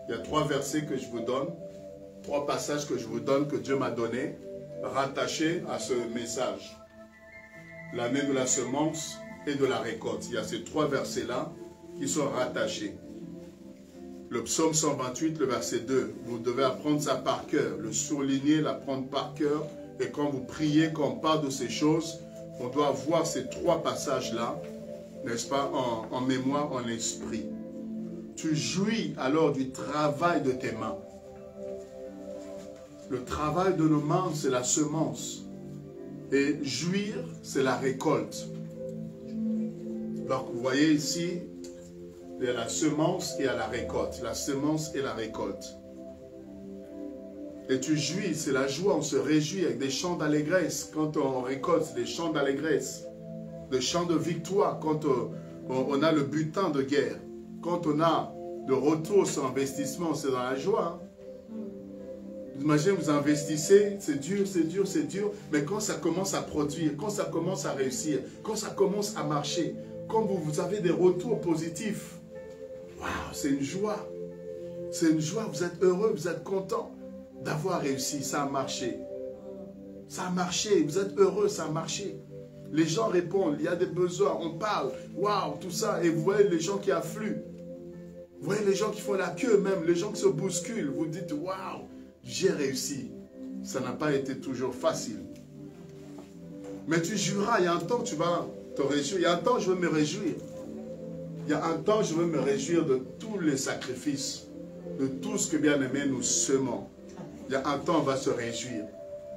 Il y a trois versets que je vous donne, trois passages que je vous donne, que Dieu m'a donné, rattachés à ce message. L'année de la semence et de la récolte. Il y a ces trois versets-là qui sont rattachés. Le psaume 128, le verset 2. Vous devez apprendre ça par cœur, le souligner, l'apprendre par cœur. Et quand vous priez, quand on parle de ces choses, on doit voir ces trois passages-là, n'est-ce pas, en mémoire, en esprit. Tu jouis alors du travail de tes mains. Le travail de nos mains, c'est la semence. Et jouir, c'est la récolte. Donc, vous voyez ici, il y a la semence et il y a la récolte. La semence et la récolte. Et tu jouis, c'est la joie, on se réjouit avec des chants d'allégresse. Quand on récolte, c'est des chants d'allégresse. Des chants de victoire quand on a le butin de guerre. Quand on a le retour sur investissement, c'est dans la joie. Imaginez, vous investissez, c'est dur, c'est dur, c'est dur, mais quand ça commence à produire, quand ça commence à réussir, quand ça commence à marcher, quand vous avez des retours positifs, waouh, c'est une joie. C'est une joie, vous êtes heureux, vous êtes content d'avoir réussi, ça a marché. Ça a marché, vous êtes heureux, ça a marché. Les gens répondent, il y a des besoins, on parle, waouh, tout ça, et vous voyez les gens qui affluent. Vous voyez les gens qui font la queue même, les gens qui se bousculent, vous dites, waouh, j'ai réussi. Ça n'a pas été toujours facile. Mais tu jureras, il y a un temps que tu vas te réjouir, il y a un temps je veux me réjouir. Il y a un temps je veux me réjouir de tous les sacrifices, de tout ce que bien-aimé nous semons. Il y a un temps on va se réjouir.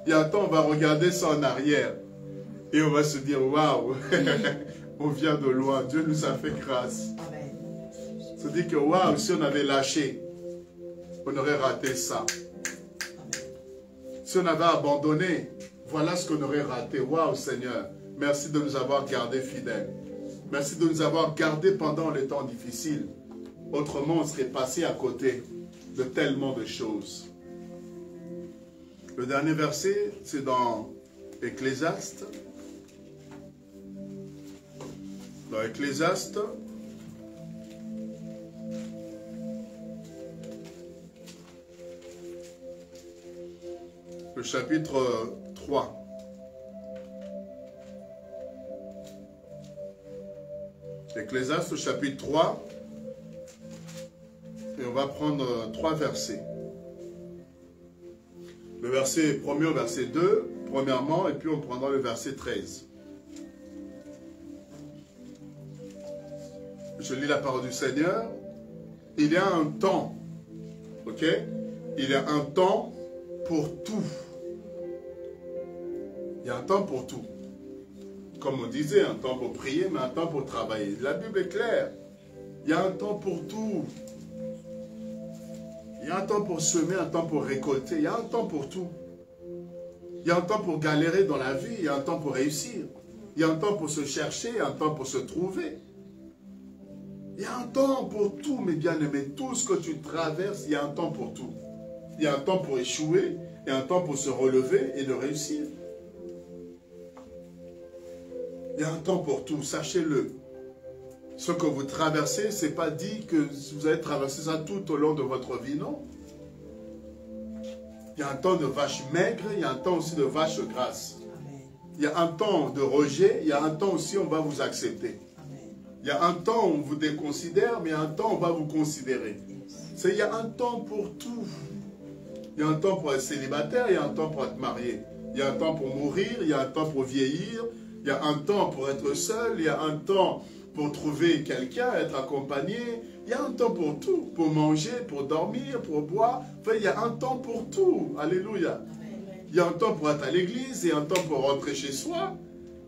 Il y a un temps on va regarder ça en arrière. Et on va se dire, waouh, on vient de loin, Dieu nous a fait grâce. Se dire que waouh, si on avait lâché, on aurait raté ça. Si on avait abandonné, voilà ce qu'on aurait raté. Waouh Seigneur, merci de nous avoir gardés fidèles. Merci de nous avoir gardés pendant les temps difficiles. Autrement, on serait passé à côté de tellement de choses. Le dernier verset, c'est dans Ecclésiaste. Dans Ecclésiaste, le chapitre 3. Ecclésiaste, chapitre 3. Et on va prendre 3 versets. Le verset premier au verset 2, premièrement, et puis on prendra le verset 13. Je lis la parole du Seigneur. Il y a un temps, ok? Il y a un temps pour tout. Il y a un temps pour tout. Comme on disait, un temps pour prier, mais un temps pour travailler. La Bible est claire. Il y a un temps pour tout. Il y a un temps pour semer, un temps pour récolter. Il y a un temps pour tout. Il y a un temps pour galérer dans la vie. Il y a un temps pour réussir. Il y a un temps pour se chercher, un temps pour se trouver. Il y a un temps pour tout, mes bien-aimés. Tout ce que tu traverses, il y a un temps pour tout. Il y a un temps pour échouer, il y a un temps pour se relever et de réussir. Il y a un temps pour tout, sachez-le. Ce que vous traversez, ce n'est pas dit que vous allez traverser ça tout au long de votre vie, non. Il y a un temps de vache maigre, il y a un temps aussi de vache grasse. Il y a un temps de rejet, il y a un temps aussi où on va vous accepter. Il y a un temps où on vous déconsidère, mais il y a un temps où on va vous considérer. Il y a un temps pour tout. Il y a un temps pour être célibataire, il y a un temps pour être marié. Il y a un temps pour mourir, il y a un temps pour vieillir. Il y a un temps pour être seul, il y a un temps pour trouver quelqu'un, être accompagné. Il y a un temps pour tout, pour manger, pour dormir, pour boire. Enfin, il y a un temps pour tout. Alléluia. Il y a un temps pour être à l'église, il y a un temps pour rentrer chez soi.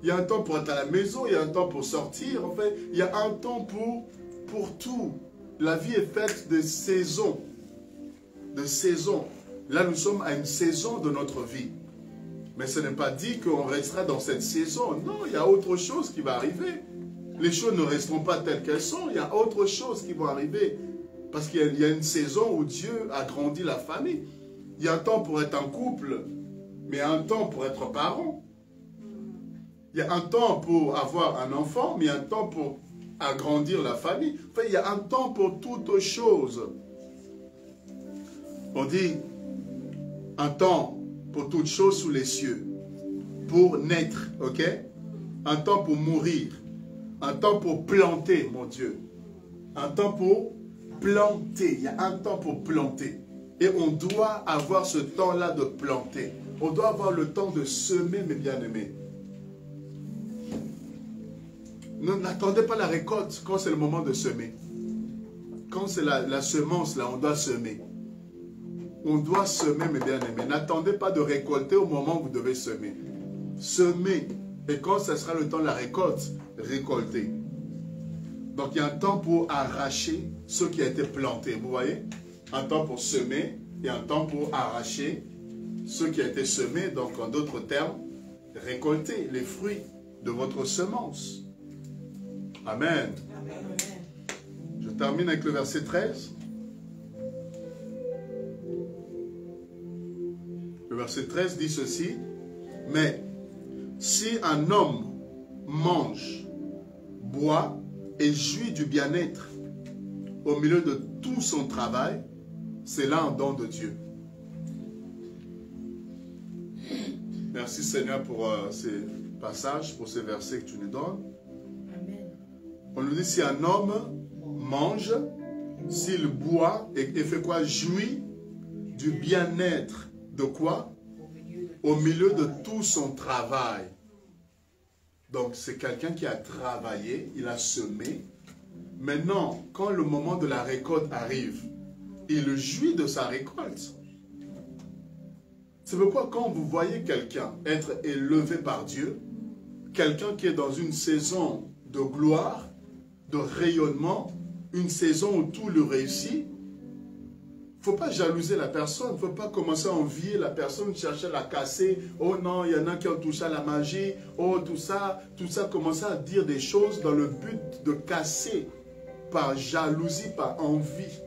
Il y a un temps pour être à la maison, il y a un temps pour sortir. En fait, il y a un temps pour tout. La vie est faite de saisons. De saisons. Là, nous sommes à une saison de notre vie. Mais ce n'est pas dit qu'on restera dans cette saison. Non, il y a autre chose qui va arriver. Les choses ne resteront pas telles qu'elles sont. Il y a autre chose qui va arriver. Parce qu'il y a une saison où Dieu a grandi la famille. Il y a un temps pour être en couple, mais il y a un temps pour être parent. Il y a un temps pour avoir un enfant, mais il y a un temps pour agrandir la famille. Enfin, il y a un temps pour toutes choses. On dit un temps pour toutes choses sous les cieux. Pour naître, ok? Un temps pour mourir. Un temps pour planter, mon Dieu. Un temps pour planter. Il y a un temps pour planter. Et on doit avoir ce temps-là de planter. On doit avoir le temps de semer, mes bien-aimés. N'attendez pas la récolte quand c'est le moment de semer. Quand c'est la semence, là, on doit semer. On doit semer, mes bien-aimés. N'attendez pas de récolter au moment où vous devez semer. Semez. Et quand ce sera le temps de la récolte, récoltez. Donc, il y a un temps pour arracher ce qui a été planté. Vous voyez? Un temps pour semer et un temps pour arracher ce qui a été semé. Donc, en d'autres termes, récolter les fruits de votre semence. Amen. Amen. Je termine avec le verset 13. verset 13 dit ceci, mais si un homme mange, boit et jouit du bien-être au milieu de tout son travail, c'est là un don de Dieu. Merci Seigneur pour ces passages, pour ces versets que tu nous donnes. Amen. On nous dit si un homme mange, s'il boit et fait quoi? Jouit du bien-être de quoi? Au milieu de tout son travail. Donc c'est quelqu'un qui a travaillé, il a semé. Maintenant, quand le moment de la récolte arrive, il jouit de sa récolte. C'est pourquoi quand vous voyez quelqu'un être élevé par Dieu, quelqu'un qui est dans une saison de gloire, de rayonnement, une saison où tout le réussit, il ne faut pas jalouser la personne, il ne faut pas commencer à envier la personne, chercher à la casser. Oh non, il y en a qui ont touché à la magie. Oh tout ça, commencer à dire des choses dans le but de casser par jalousie, par envie.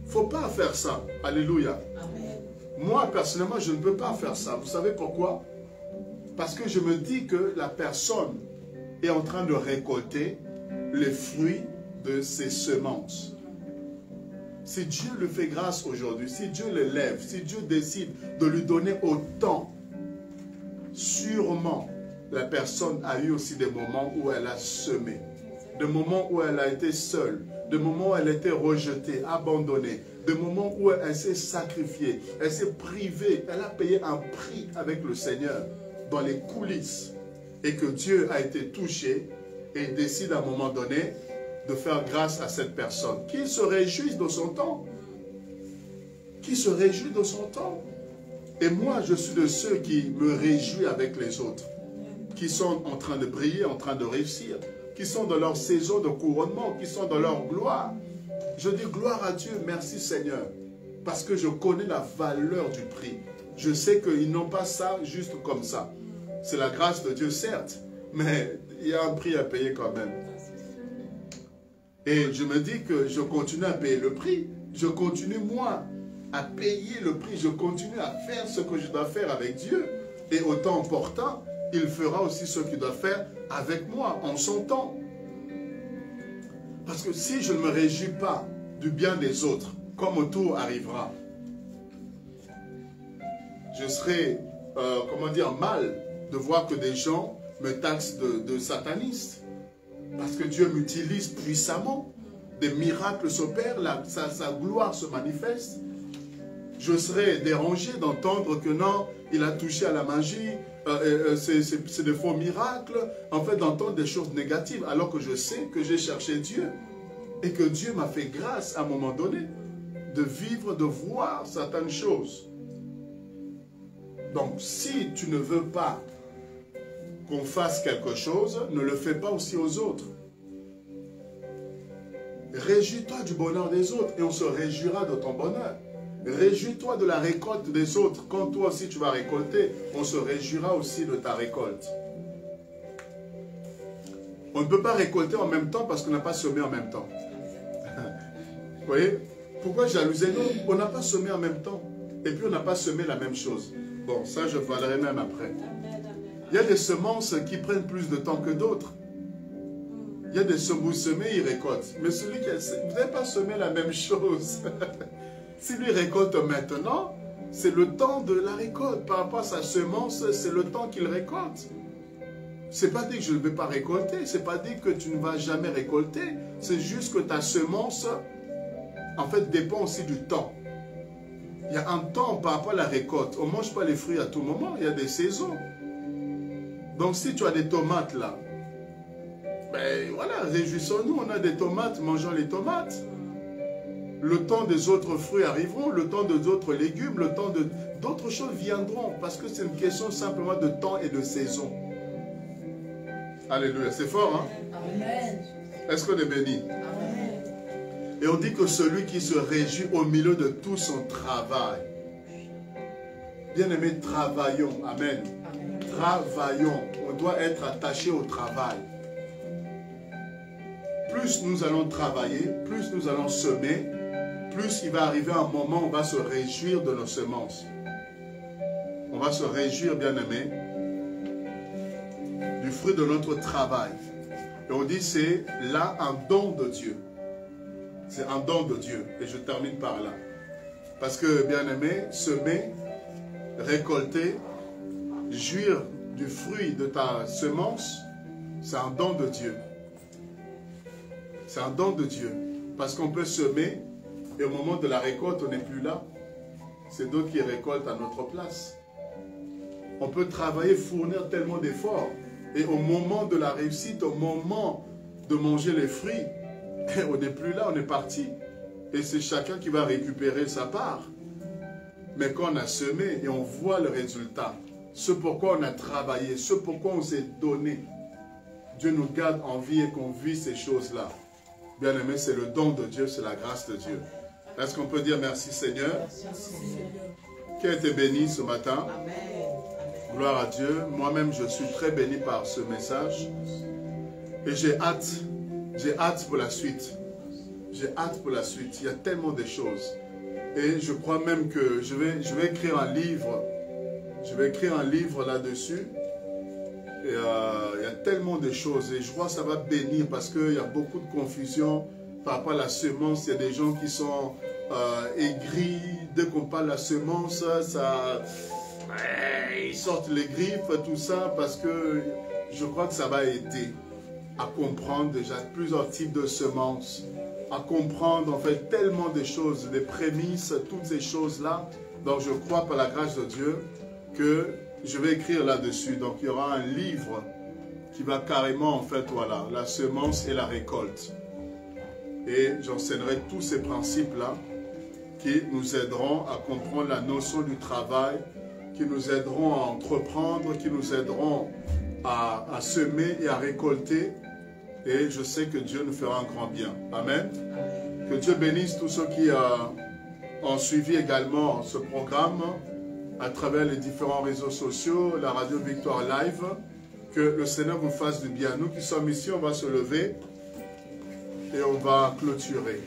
Il ne faut pas faire ça. Alléluia. Amen. Moi, personnellement, je ne peux pas faire ça. Vous savez pourquoi? Parce que je me dis que la personne est en train de récolter les fruits de ses semences. Si Dieu le fait grâce aujourd'hui, si Dieu l'élève, si Dieu décide de lui donner autant, sûrement la personne a eu aussi des moments où elle a semé, des moments où elle a été seule, des moments où elle a été rejetée, abandonnée, des moments où elle s'est sacrifiée, elle s'est privée, elle a payé un prix avec le Seigneur dans les coulisses et que Dieu a été touché et décide à un moment donné de faire grâce à cette personne. Qu'il se réjouisse de son temps. Qui se réjouit de son temps. Et moi, je suis de ceux qui me réjouissent avec les autres. Qui sont en train de briller, en train de réussir. Qui sont dans leur saison de couronnement. Qui sont dans leur gloire. Je dis gloire à Dieu, merci Seigneur. Parce que je connais la valeur du prix. Je sais qu'ils n'ont pas ça juste comme ça. C'est la grâce de Dieu, certes. Mais il y a un prix à payer quand même. Et je me dis que je continue à payer le prix. Je continue, moi, à payer le prix. Je continue à faire ce que je dois faire avec Dieu. Et au temps important, il fera aussi ce qu'il doit faire avec moi, en son temps. Parce que si je ne me réjouis pas du bien des autres, quand mon tour arrivera, je serai, comment dire, mal de voir que des gens me taxent de sataniste. Parce que Dieu m'utilise puissamment. Des miracles s'opèrent, sa gloire se manifeste. Je serai dérangé d'entendre que non, il a touché à la magie, c'est des faux miracles. En fait, d'entendre des choses négatives, alors que je sais que j'ai cherché Dieu. Et que Dieu m'a fait grâce à un moment donné de vivre, de voir certaines choses. Donc, si tu ne veux pas qu'on fasse quelque chose, ne le fais pas aussi aux autres. Réjouis-toi du bonheur des autres et on se réjouira de ton bonheur. Réjouis-toi de la récolte des autres. Quand toi aussi tu vas récolter, on se réjouira aussi de ta récolte. On ne peut pas récolter en même temps parce qu'on n'a pas semé en même temps. Vous voyez? Pourquoi jalouser-nous? On n'a pas semé en même temps. Et puis on n'a pas semé la même chose. Bon, ça je parlerai même après. Il y a des semences qui prennent plus de temps que d'autres. Il y a des semences, vous semez, il récolte. Mais celui qui vous n'avez pas semé la même chose. Si lui récolte maintenant, c'est le temps de la récolte. Par rapport à sa semence, c'est le temps qu'il récolte. Ce n'est pas dit que je ne vais pas récolter. Ce n'est pas dit que tu ne vas jamais récolter. C'est juste que ta semence, en fait, dépend aussi du temps. Il y a un temps par rapport à la récolte. On ne mange pas les fruits à tout moment. Il y a des saisons. Donc si tu as des tomates là, ben voilà, réjouissons-nous, on a des tomates, mangeons les tomates. Le temps des autres fruits arriveront, le temps des autres légumes, le temps d'autres choses viendront. Parce que c'est une question simplement de temps et de saison. Alléluia, c'est fort, hein? Amen. Est-ce qu'on est béni? Amen. Et on dit que celui qui se réjouit au milieu de tout son travail. Bien-aimés, travaillons. Amen. Travaillons. On doit être attaché au travail. Plus nous allons travailler, plus nous allons semer, plus il va arriver un moment où on va se réjouir de nos semences. on va se réjouir, bien-aimés, du fruit de notre travail. Et on dit c'est là un don de Dieu. C'est un don de Dieu. Et je termine par là. Parce que, bien-aimé, semer, récolter, jouir du fruit de ta semence, c'est un don de Dieu. C'est un don de Dieu. Parce qu'on peut semer et au moment de la récolte, on n'est plus là. C'est d'autres qui récoltent à notre place. On peut travailler, fournir tellement d'efforts. Et au moment de la réussite, au moment de manger les fruits, on n'est plus là, on est parti. Et c'est chacun qui va récupérer sa part. Mais quand on a semé et on voit le résultat, ce pourquoi on a travaillé, ce pourquoi on s'est donné, Dieu nous garde en vie et qu'on vit ces choses-là. Bien aimé, c'est le don de Dieu, c'est la grâce de Dieu. Est-ce qu'on peut dire merci Seigneur? Merci Seigneur. Qui a été béni ce matin? Amen. Gloire à Dieu. Moi-même, je suis très béni par ce message. Et j'ai hâte pour la suite. J'ai hâte pour la suite. Il y a tellement de choses. Et je crois même que je vais écrire un livre. Je vais écrire un livre là-dessus. Et il y a tellement de choses. Et je crois que ça va bénir parce qu'il y a beaucoup de confusion par rapport à la semence. Il y a des gens qui sont aigris. Dès qu'on parle de la semence, ils sortent les griffes, tout ça, parce que je crois que ça va aider à comprendre déjà plusieurs types de semences, à comprendre en fait tellement de choses, les prémices, toutes ces choses-là. Donc je crois par la grâce de Dieu que je vais écrire là-dessus. Donc il y aura un livre qui va carrément en fait, voilà, la semence et la récolte. Et j'enseignerai tous ces principes-là qui nous aideront à comprendre la notion du travail, qui nous aideront à entreprendre, qui nous aideront à semer et à récolter. Et je sais que Dieu nous fera un grand bien. Amen. Que Dieu bénisse tous ceux qui ont suivi également ce programme à travers les différents réseaux sociaux, la Radio Victoire Live. Que le Seigneur vous fasse du bien. Nous qui sommes ici, on va se lever et on va clôturer.